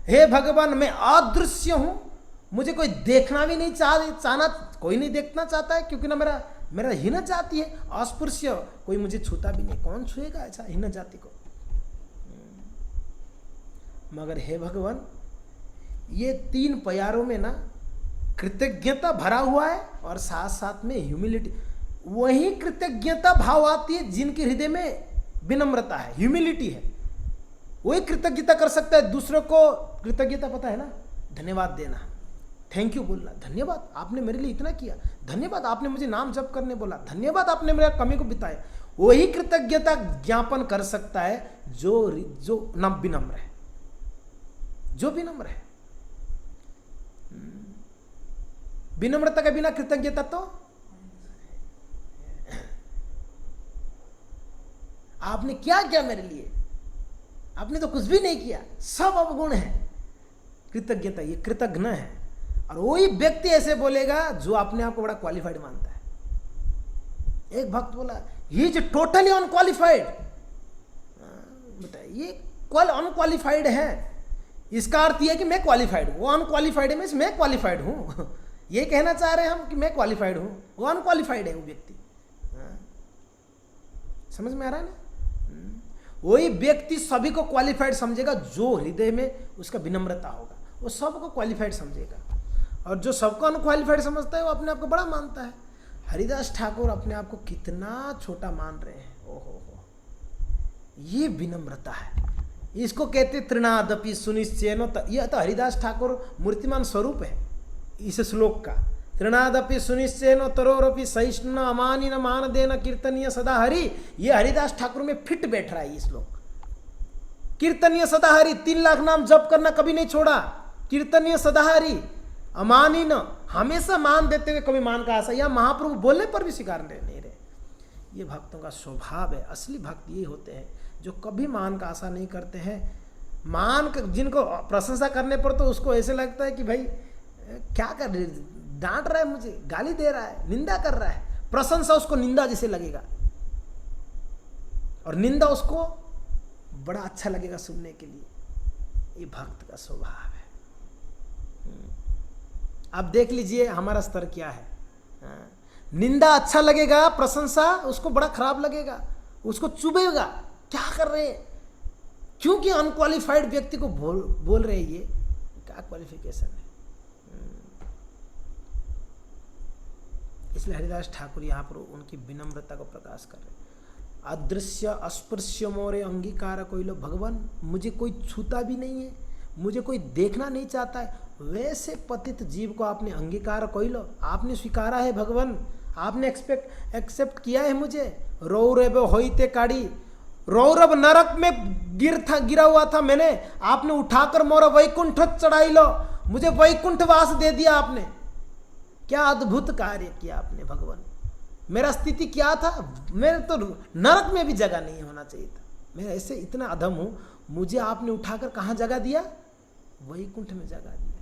हे भगवान मैं अदृश्य हूं, मुझे कोई देखना भी नहीं चाहना, कोई नहीं देखना चाहता है, क्योंकि ना मेरा हीन जाति है, अस्पृश्य, कोई मुझे छूता भी नहीं, कौन छुएगा ऐसा हीन जाति को। मगर हे भगवान, ये 3 प्यारों में ना कृतज्ञता भरा हुआ है और साथ साथ में ह्यूमिलिटी। वही कृतज्ञता भाव आती है जिनके हृदय में विनम्रता है, ह्यूमिलिटी है, वही कृतज्ञता कर सकता है। दूसरों को कृतज्ञता पता है ना, धन्यवाद देना, थैंक यू बोलना, धन्यवाद आपने मेरे लिए इतना किया, धन्यवाद आपने मुझे नाम जप करने बोला, धन्यवाद आपने मेरा कमी को बिताया। वही कृतज्ञता ज्ञापन कर सकता है जो विनम्र है, जो विनम्र है। विनम्रता के बिना कृतज्ञता तो आपने क्या किया मेरे लिए, आपने तो कुछ भी नहीं किया, सब अवगुण है। कृतज्ञता, ये कृतज्ञ है। और वही व्यक्ति ऐसे बोलेगा जो अपने आप को बड़ा क्वालिफाइड मानता है। एक भक्त बोला ही इज टोटली अनक्वालिफाइड, बताइए ये अनक्वालिफाइड है, इसका अर्थ यह है कि मैं क्वालिफाइड हूं, वो अनक्वालिफाइड है, मैं क्वालिफाइड हूं। ये कहना चाह रहे हैं हम कि मैं क्वालिफाइड हूं, वो अनक्वालिफाइड है वो व्यक्ति। समझ में आ रहा है ना। वही व्यक्ति सभी को क्वालिफाइड समझेगा जो हृदय में उसका विनम्रता होगा, वो सबको क्वालिफाइड समझेगा। और जो सबको अनक्वालिफाइड समझता है वो अपने आप को बड़ा मानता है। हरिदास ठाकुर अपने आप को कितना छोटा मान रहे हैं, ओहो हो, ये विनम्रता है। इसको कहते तृणादपि सुनिश्चयनो। यह तो हरिदास ठाकुर मूर्तिमान स्वरूप है इस श्लोक का। तृणादपि सुनिश्चयनो तरोरपि सहिष्णु अमानी न मान देन कीर्तनीय सदा हरि। ये हरिदास ठाकुर में फिट बैठ रहा है ये श्लोक। कीर्तनीय सदा हरि, 3 लाख नाम जप करना कभी नहीं छोड़ा। कीर्तनीय सदा हरि, अमानी न, हमेशा मान देते हुए कभी मान का आशा, या महाप्रभु बोलने पर भी स्वीकार नहीं रहे। ये भक्तों का स्वभाव है। असली भक्त ये होते हैं जो कभी मान का आशा नहीं करते हैं। मान जिनको प्रशंसा करने पर तो उसको ऐसे लगता है कि भाई क्या कर रहे, डांट रहा है मुझे, गाली दे रहा है, निंदा कर रहा है। प्रशंसा उसको निंदा जैसे लगेगा और निंदा उसको बड़ा अच्छा लगेगा सुनने के लिए। ये भक्त का स्वभाव है। आप देख लीजिए हमारा स्तर क्या है। निंदा अच्छा लगेगा, प्रशंसा उसको बड़ा खराब लगेगा, उसको चुभेगा। क्या कर रहे हैं, क्योंकि अनक्वालिफाइड व्यक्ति को बोल रहे हैं, ये क्या क्वालिफिकेशन है। इसलिए हरिदास ठाकुर यहाँ पर उनकी विनम्रता को प्रकाश कर रहे हैं। अदृश्य अस्पृश्य मोरे अंगीकार कोई लो भगवान, मुझे कोई छूता भी नहीं है, मुझे कोई देखना नहीं चाहता है, वैसे पतित जीव को आपने अंगीकार कोई लो, आपने स्वीकारा है भगवान, आपने एक्सेप्ट किया है मुझे। रौरव होइते काड़ी, रौरव नरक में गिरा हुआ था मैंने, आपने उठाकर मोरा वैकुंठ चढ़ाई लो, मुझे वैकुंठ वास दे दिया आपने। क्या अद्भुत कार्य किया आपने भगवान। मेरा स्थिति क्या था, मेरे तो नरक में भी जगह नहीं होना चाहिए था, मैं ऐसे इतना अधम हूं, मुझे आपने उठाकर कहां जगह दिया, वैकुंठ में जगह दिया।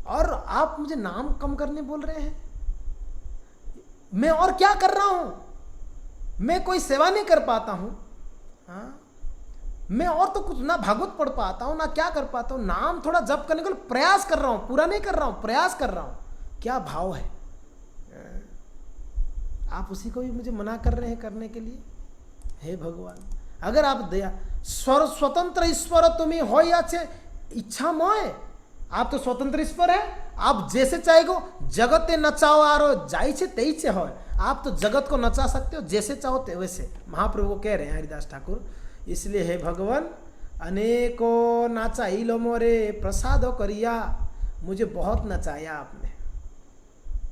और आप मुझे नाम कम करने बोल रहे हैं। मैं और क्या कर रहा हूं, मैं कोई सेवा नहीं कर पाता हूं। हाँ, मैं और तो कुछ ना भागवत पढ़ पाता हूं ना क्या कर पाता हूं, नाम थोड़ा जप करने के लिए प्रयास कर रहा हूं, पूरा नहीं कर रहा हूं, प्रयास कर रहा हूं। क्या भाव है। आप उसी को भी मुझे मना कर रहे हैं करने के लिए। हे भगवान, अगर आप दया स्वतंत्र ईश्वर तुम्हें हो या इच्छा मोय, आप तो स्वतंत्र ईश्वर है, आप जैसे चाहेगो जगते नचाओ आरो जाई छे तेई छे हो। आप तो जगत को नचा सकते हो जैसे चाहो ते वैसे, महाप्रभु को कह रहे हैं हरिदास ठाकुर। इसलिए हे भगवान, अनेको नाचाई लो मोरे प्रसादो करिया, मुझे बहुत नचाया आपने।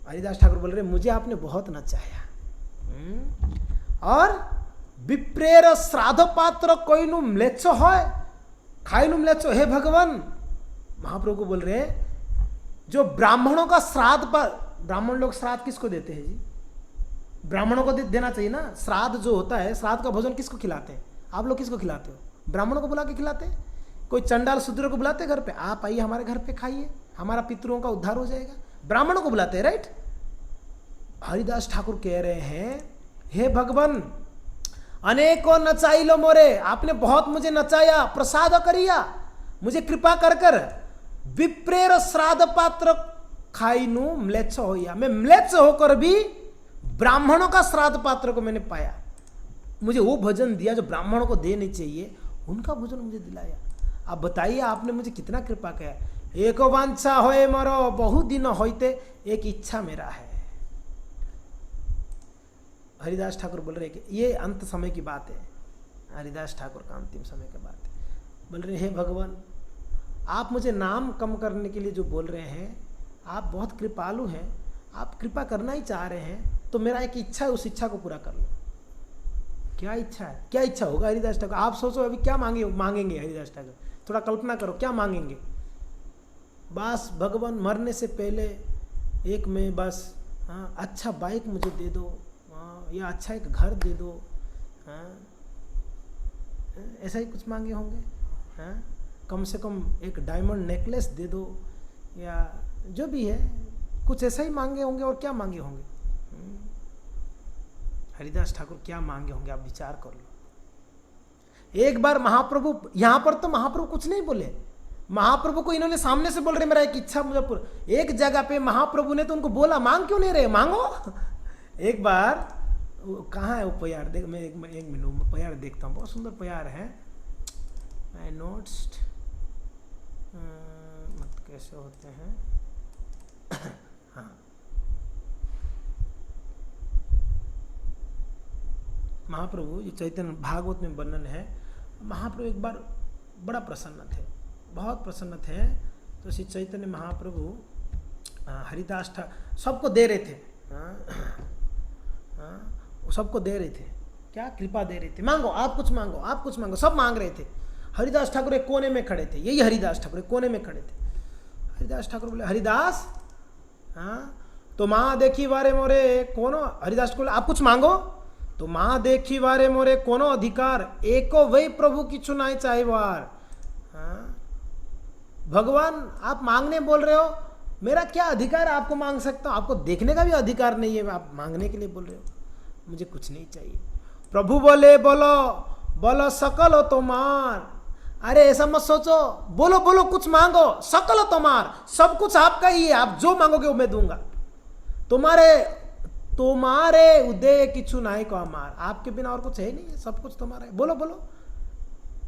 हरिदास ठाकुर बोल रहे मुझे आपने बहुत नचाया। और विप्रेर श्राद्ध पात्र कोई नु म्लेच्छो है, खाई नु म्लेच्छो। हे भगवान, महाप्रभु को बोल रहे हैं जो ब्राह्मणों का श्राद्ध पर, ब्राह्मण लोग श्राद्ध किसको देते हैं जी, ब्राह्मणों को देना चाहिए ना। श्राद्ध जो होता है, श्राद्ध का भोजन किसको खिलाते हैं, आप लोग किसको खिलाते हो, ब्राह्मणों को बुला के खिलाते हैं। कोई चंडाल शूद्र को बुलाते घर पे, आप आइए हमारे घर पे खाइए, हमारा पितरों का उद्धार हो जाएगा। ब्राह्मणों को बुलाते हैं, राइट। हरिदास ठाकुर कह रहे हैं हे भगवान, अनेकों नचाई लो मोरे, आपने बहुत मुझे नचाया, प्रसाद करिया, मुझे कृपा कर कर। विप्रेर श्राद्ध पात्र खाइनु म्लेच्छ होया, मैं म्लेच्छ होकर भी ब्राह्मणों का श्राद्ध पात्र को मैंने पाया, मुझे वो भोजन दिया जो ब्राह्मणों को देने चाहिए, उनका भोजन मुझे दिलाया। आप बताइए आपने मुझे कितना कृपा किया। एको वांछा होए मरो बहु दिन होते, एक इच्छा मेरा है। हरिदास ठाकुर बोल रहे कि ये अंत समय की बात है, हरिदास ठाकुर का अंतिम समय की बात है। बोल रहे हे भगवान, आप मुझे नाम कम करने के लिए जो बोल रहे हैं, आप बहुत कृपालु हैं, आप कृपा करना ही चाह रहे हैं, तो मेरा एक इच्छा है, उस इच्छा को पूरा कर लो। क्या इच्छा है, क्या इच्छा होगा हरिदास ठाकुर, आप सोचो अभी क्या मांगेंगे हरिदास ठाकुर, थोड़ा कल्पना करो क्या मांगेंगे। बस भगवान मरने से पहले एक में बस अच्छा बाइक मुझे दे दो, या अच्छा एक घर दे दो, ऐसा ही कुछ मांगे होंगे। कम से कम एक डायमंड नेकलेस दे दो, या जो भी है कुछ ऐसा ही मांगे होंगे। और क्या मांगे होंगे हरिदास ठाकुर, क्या मांगे होंगे आप विचार कर लो। एक बार महाप्रभु, यहां पर तो महाप्रभु कुछ नहीं बोले, महाप्रभु को इन्होंने सामने से बोल रहे मेरा एक इच्छा मुझे पूरा। एक जगह पे महाप्रभु ने तो उनको बोला मांग क्यों नहीं रहे, मांगो। एक बार वो कहाँ है वो प्यार? देख, मैं एक मिनट में प्यार देखता हूँ, बहुत सुंदर प्यार है। आई नोट्स मत कैसे होते हैं। हाँ, महाप्रभु, ये चैतन्य भागवत में वर्णन है। महाप्रभु एक बार बड़ा प्रसन्न थे, बहुत प्रसन्न थे। तो श्री चैतन्य महाप्रभु हरिदास सबको दे रहे थे, सबको दे रहे थे, क्या कृपा दे रहे थे, मांगो आप कुछ मांगो, आप कुछ मांगो, सब मांग रहे थे। हरिदास ठाकुर एक कोने में खड़े थे, यही हरिदास ठाकुर एक कोने में खड़े थे। हरिदास ठाकुर बोले, हरिदास तो माँ देखी वारे मोरे कोनो, हरिदास ठाकुर आप कुछ मांगो। तो माँ देखी वारे मोरे कोनो अधिकार, एको वही प्रभु की चुनाई चाहे वार। भगवान आप मांगने बोल रहे हो, मेरा क्या अधिकार है आपको मांग सकता हूँ? आपको देखने का भी अधिकार नहीं है, आप मांगने के लिए बोल रहे हो, मुझे कुछ नहीं चाहिए। प्रभु बोले, बोलो बोलो सकल हो तुम्हार। अरे ऐसा मत सोचो, बोलो बोलो कुछ मांगो, सकल हो तुम्हार, सब कुछ आपका ही है, आप जो मांगोगे वो मैं दूंगा। तुम्हारे उदय किछु नाई को हमार, आपके बिना और कुछ है नहीं है, सब कुछ तुम्हारा है, बोलो बोलो।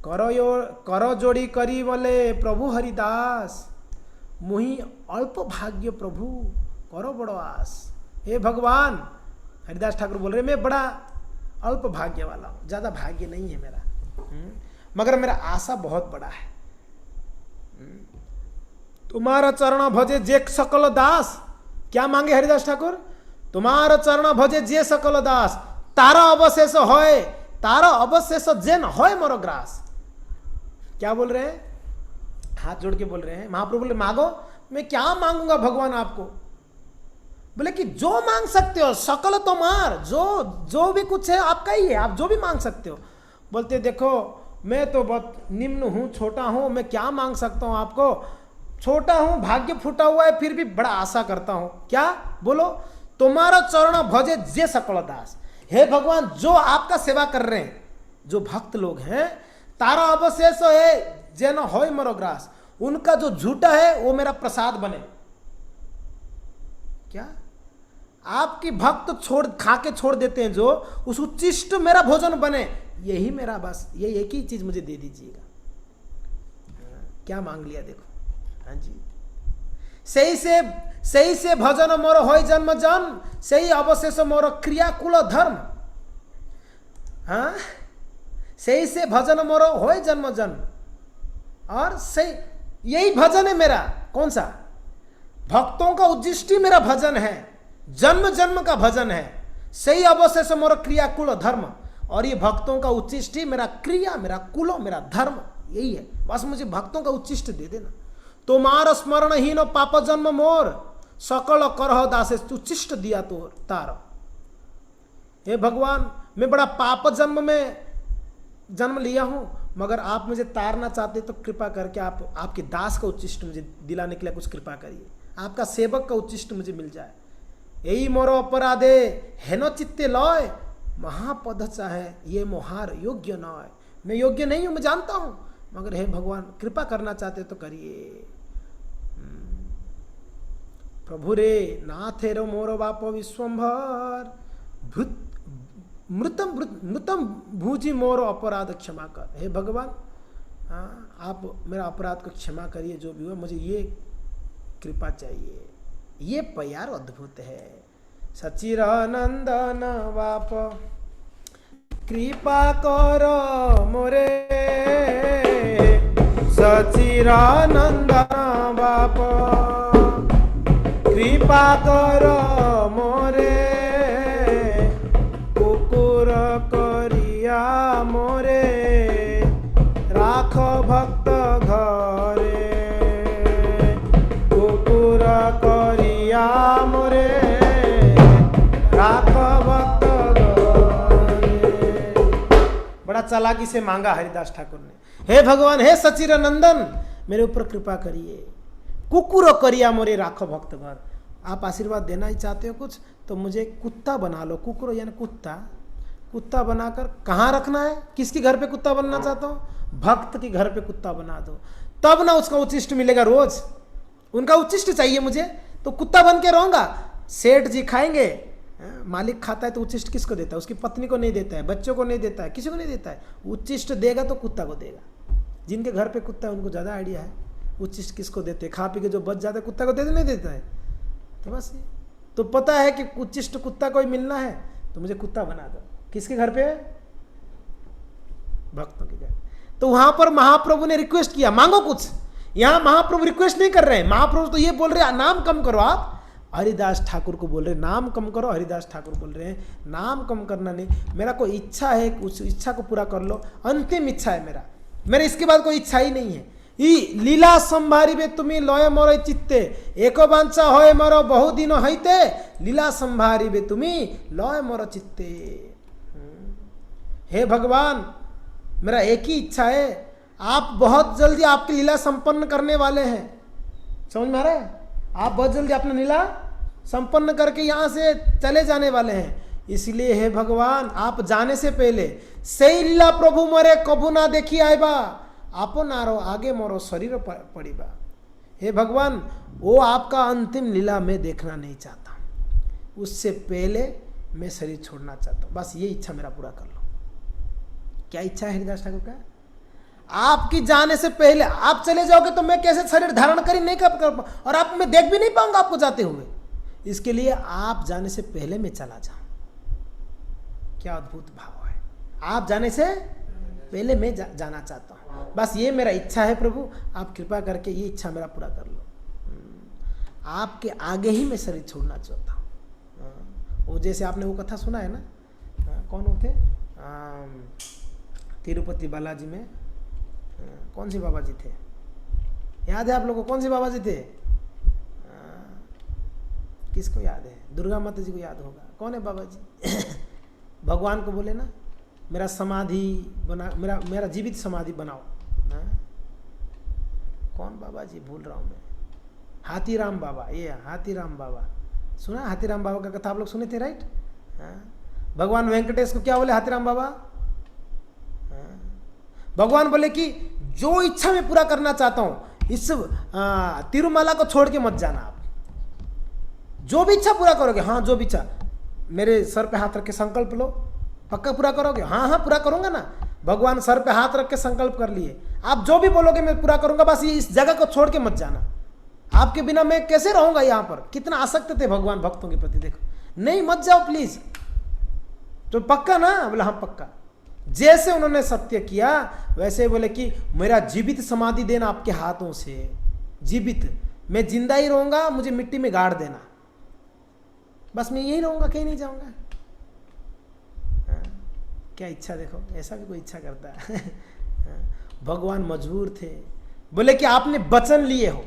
करो जोड़ी करी बोले प्रभु हरिदास, मुही अल्प भाग्य प्रभु करो बड़ो आस। हे भगवान, हरिदास ठाकुर बोल रहे मैं बड़ा अल्प भाग्य वाला हूँ, ज्यादा भाग्य नहीं है मेरा, मगर मेरा आशा बहुत बड़ा है। तुम्हारा चरण भजे जे सकल दास, क्या मांगे हरिदास ठाकुर? तुम्हारा चरण भजे जे सकल दास, तारा अवशेष होय, तारा अवशेष जेन होय मोर ग्रास। क्या बोल रहे हैं? हाथ जोड़ के बोल रहे हैं। महाप्रभु बोले, मांगो। मैं क्या मांगूंगा भगवान आपको? बोले कि जो मांग सकते हो, सकल तुम्हार, जो भी कुछ है आपका ही है, आप जो भी मांग सकते हो। बोलते देखो मैं तो बहुत निम्न हूं, छोटा हूं, मैं क्या मांग सकता हूं आपको? छोटा हूं, भाग्य फूटा हुआ है, फिर भी बड़ा आशा करता हूं। क्या बोलो? तुम्हारा चरण भजे जे सकल दास। हे भगवान, जो आपका सेवा कर रहे हैं, जो भक्त लोग हैं, तारा अवशेष है जेन होय मोर ग्रास, उनका जो झूठा है वो मेरा प्रसाद बने। क्या आपकी भक्त खा के छोड़ देते हैं, जो उस उच्चिष्ट मेरा भोजन बने, यही मेरा बस, ये एक ही चीज मुझे दे दीजिएगा। क्या मांग लिया देखो। हाँ जी, सही से भजन मोर होय जन्म जन्म, सही अवशेष मोर क्रियाकुल धर्म। हाँ, सही से भजन मोर होय जन्म जन्म, और सही यही भजन है मेरा। कौन सा? भक्तों का उद्दिष्टि मेरा भजन है, जन्म जन्म का भजन है। सही अवशेष मोर क्रियाकुल धर्म, और ये भक्तों का उच्चिष्टि मेरा क्रिया, मेरा कुलो, मेरा धर्म, यही है। बस मुझे भक्तों का उच्चिष्ट दे देना। तुम्हार स्मरण हीनो पाप जन्म मोर, सकल करह दासे उच्चिष्ट दिया तो तार। हे भगवान, मैं बड़ा पाप जन्म में जन्म लिया हूं, मगर आप मुझे तारना चाहते तो कृपा करके आप आपके दास का उच्चिष्ट मुझे दिलाने के लिए कुछ कृपा करिए, आपका सेवक का उच्चिष्ट मुझे मिल जाए। यही मोरो अपराधे हेनो चित्ते लय, महापद चाहे ये मोहार योग्य न है। मैं योग्य नहीं हूं, मैं जानता हूं, मगर हे भगवान कृपा करना चाहते तो करिए। प्रभु रे नाथे रो मोरो बाप विश्वंभर, मृतम भूजी मोरो अपराध क्षमा कर। हे भगवान, आप मेरा अपराध को क्षमा करिए, जो भी हुआ मुझे ये कृपा चाहिए। ये प्यार अद्भुत है। सचिरानंदन बाप कृपा करो मोरे, सचिरानंदन बाप कृपा करो मोरे, कुकुर करिया मोरे राख भक्त घरे, कुकुर करिया मोरे राख भक्त घरे। बड़ा चालाकी से मांगा हरिदास ठाकुर ने। हे भगवान, हे सचिरानंदन, मेरे ऊपर कृपा करिए। कुकुर करिया मोरे राखो भक्त घर। आप आशीर्वाद देना ही चाहते हो कुछ, तो मुझे कुत्ता बना लो। कुकुर यानी कुत्ता बनाकर कहाँ रखना है? किसके घर पे कुत्ता बनना चाहता हूँ? भक्त के घर पे कुत्ता बना दो, तब ना उसका उच्चिष्ट मिलेगा। रोज उनका उच्चिष्ट चाहिए मुझे, तो कुत्ता बन के रहूंगा। सेठ जी खाएंगे, मालिक खाता है तो उच्चिष्ट किसको देता है? उसकी पत्नी को नहीं देता है, बच्चों को नहीं देता है, किसी को नहीं देता है। उच्चिष्ट देगा तो कुत्ता को देगा। जिनके घर पे कुत्ता है उनको ज़्यादा आइडिया है उच्चिष्ट किसको देते हैं। खा पी के जो बच जाता है कुत्ता को देते नहीं देता है। तो बस ये तो पता है कि उच्चिष्ट कुत्ता को ही मिलना है तो मुझे कुत्ता बना दो। किसके घर पे? भक्तों के घर। तो वहां पर महाप्रभु ने रिक्वेस्ट किया, मांगो कुछ। यहां महाप्रभु रिक्वेस्ट नहीं कर रहे हैं, महाप्रभु तो ये बोल रहे हैं नाम कम करो। आप हरिदास ठाकुर को बोल रहे हैं नाम कम करो। हरिदास ठाकुर बोल रहे हैं नाम कम करना नहीं, मेरा कोई इच्छा है, उस इच्छा को पूरा कर लो। अंतिम इच्छा है मेरा इसके बाद कोई इच्छा ही नहीं है। लीला संभारिबे तुम्हें लय मोर चित्ते, एको बांचा होए मोर बहु दिन हईते, लीला संभारिबे तुम्हें लय मोर चित्ते। हे भगवान, मेरा एक ही इच्छा है, आप बहुत जल्दी आपकी लीला संपन्न करने वाले हैं। समझ में आ रहा है? आप बहुत जल्दी अपना लीला संपन्न करके यहाँ से चले जाने वाले हैं। इसलिए हे भगवान, आप जाने से पहले सही लीला प्रभु मोरे कबू ना देखी आएबा, आपो नारो आगे मोरो शरीर पड़ीबा। हे भगवान, वो आपका अंतिम लीला मैं देखना नहीं चाहता, उससे पहले मैं शरीर छोड़ना चाहता हूँ। बस ये इच्छा मेरा पूरा कर लो। क्या इच्छा है हरिदास ठाकुर का? आपकी जाने से पहले आप चले जाओगे तो मैं कैसे शरीर धारण कर नहीं कर और आप मैं देख भी नहीं पाऊंगा आपको जाते हुए। इसके लिए आप जाने से पहले मैं चला जाऊं। क्या अद्भुत भाव है, आप जाने से पहले मैं जाना चाहता हूं। बस ये मेरा इच्छा है प्रभु, आप कृपा करके ये इच्छा मेरा पूरा कर लो। आपके आगे ही मैं शरीर छोड़ना चाहता हूँ। वो जैसे आपने वो कथा सुना है ना, कौन होते तिरुपति बालाजी में कौन सी बाबा जी थे? याद है आप लोगों को कौन सी बाबा जी थे? किसको याद है? दुर्गा माता जी को याद होगा। कौन है बाबा जी? भगवान को बोले ना मेरा समाधि बना, मेरा जीवित समाधि बनाओ। कौन बाबा जी भूल रहा हूँ मैं। हाथीराम बाबा, ये हाथीराम बाबा सुना? हाथीराम बाबा का कथा आप लोग सुने थे राइट? भगवान वेंकटेश को क्या बोले हाथीराम बाबा? भगवान बोले कि जो इच्छा मैं पूरा करना चाहता हूं इस तिरुमला को छोड़ के मत जाना। आप जो भी इच्छा पूरा करोगे, हाँ जो भी इच्छा, मेरे सर पे हाथ रख के संकल्प लो, पक्का पूरा करोगे? हाँ हाँ पूरा करूंगा ना। भगवान सर पे हाथ रख के संकल्प कर लिए, आप जो भी बोलोगे मैं पूरा करूंगा, बस ये इस जगह को छोड़ के मत जाना। आपके बिना मैं कैसे रहूंगा यहाँ पर? कितना आसक्त थे भगवान भक्तों के प्रति, देखो। नहीं मत जाओ प्लीज। तो पक्का ना? बोला हाँ पक्का। जैसे उन्होंने सत्य किया वैसे बोले कि मेरा जीवित समाधि देना आपके हाथों से, जीवित, मैं जिंदा ही रहूंगा, मुझे मिट्टी में गाड़ देना, बस मैं यही रहूंगा, कहीं नहीं जाऊंगा। क्या इच्छा देखो, ऐसा भी कोई इच्छा करता है? भगवान मजबूर थे, बोले कि आपने वचन लिए हो,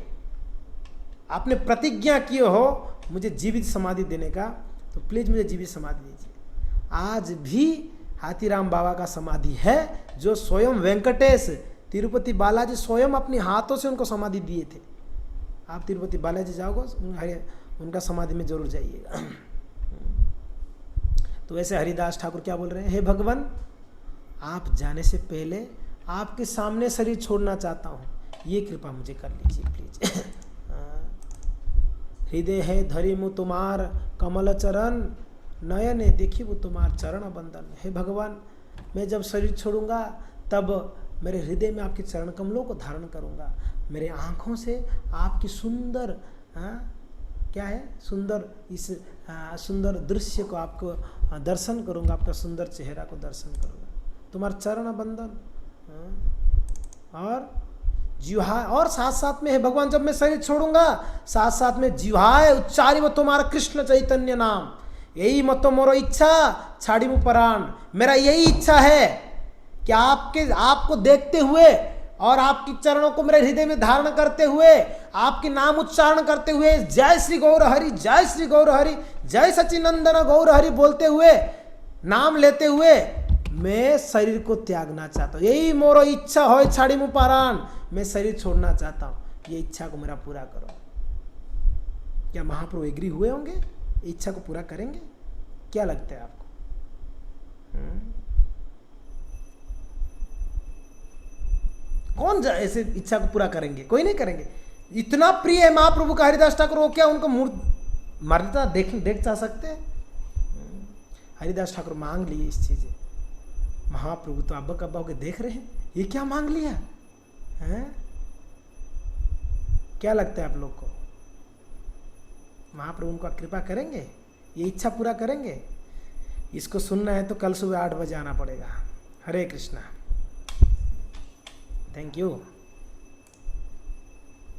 आपने प्रतिज्ञा किए हो मुझे जीवित समाधि देने का, तो प्लीज मुझे जीवित समाधि दीजिए। आज भी हाथीराम बाबा का समाधि है, जो स्वयं वेंकटेश तिरुपति बालाजी स्वयं अपने हाथों से उनको समाधि दिए थे। आप तिरुपति बालाजी जाओगे उनका समाधि में जरूर जाइएगा। तो वैसे हरिदास ठाकुर क्या बोल रहे हैं? हे भगवान, आप जाने से पहले आपके सामने शरीर छोड़ना चाहता हूँ, ये कृपा मुझे कर लीजिए प्लीज। हृदय है धरी मु तुम्हार कमल चरण, नयने देखी वो तुम्हार चरण बंदन। हे भगवान, मैं जब शरीर छोड़ूंगा तब मेरे हृदय में आपके चरण कमलों को धारण करूंगा, मेरे आँखों से आपकी सुंदर क्या है सुंदर इस सुंदर दृश्य को आपको दर्शन करूंगा, आपका सुंदर चेहरा को दर्शन करूंगा, तुम्हारा चरण बंदन। और जिह्वा, और साथ साथ में है भगवान जब मैं शरीर छोड़ूंगा साथ साथ में जिह्वाए उच्चारी वो तुम्हारा कृष्ण चैतन्य नाम, यही मत तो मोरो इच्छा छाड़ी मु प्राण। मेरा यही इच्छा है कि आपको देखते हुए और आपकी चरणों को मेरे हृदय में धारण करते हुए, आपके नाम उच्चारण करते हुए, जय श्री गौर हरि, जय श्री गौर हरि, जय सचिनंदन गौर हरि बोलते हुए, नाम लेते हुए मैं शरीर को त्यागना चाहता हूँ। यही मोरो इच्छा हो छाड़ी मु प्राण, मैं शरीर छोड़ना चाहता हूँ, ये इच्छा को मेरा पूरा करो। क्या महाप्रभु एग्री हुए होंगे? इच्छा को पूरा करेंगे? क्या लगता है आपको? कौन ऐसे इच्छा को पूरा करेंगे? कोई नहीं करेंगे। इतना प्रिय है महाप्रभु का हरिदास ठाकुर, वो क्या उनको मूर्त मारता देख जा सकते हैं? हरिदास ठाकुर मांग लिए इस चीज़ें। महाप्रभु तो अब्बा कब्बा होके देख रहे हैं, ये क्या मांग लिया हैं? क्या लगता है आप लोग को? महाप्रभु उनको कृपा करेंगे, ये इच्छा पूरा करेंगे? इसको सुनना है तो कल सुबह 8 बजे आना पड़ेगा। हरे कृष्णा। Thank you.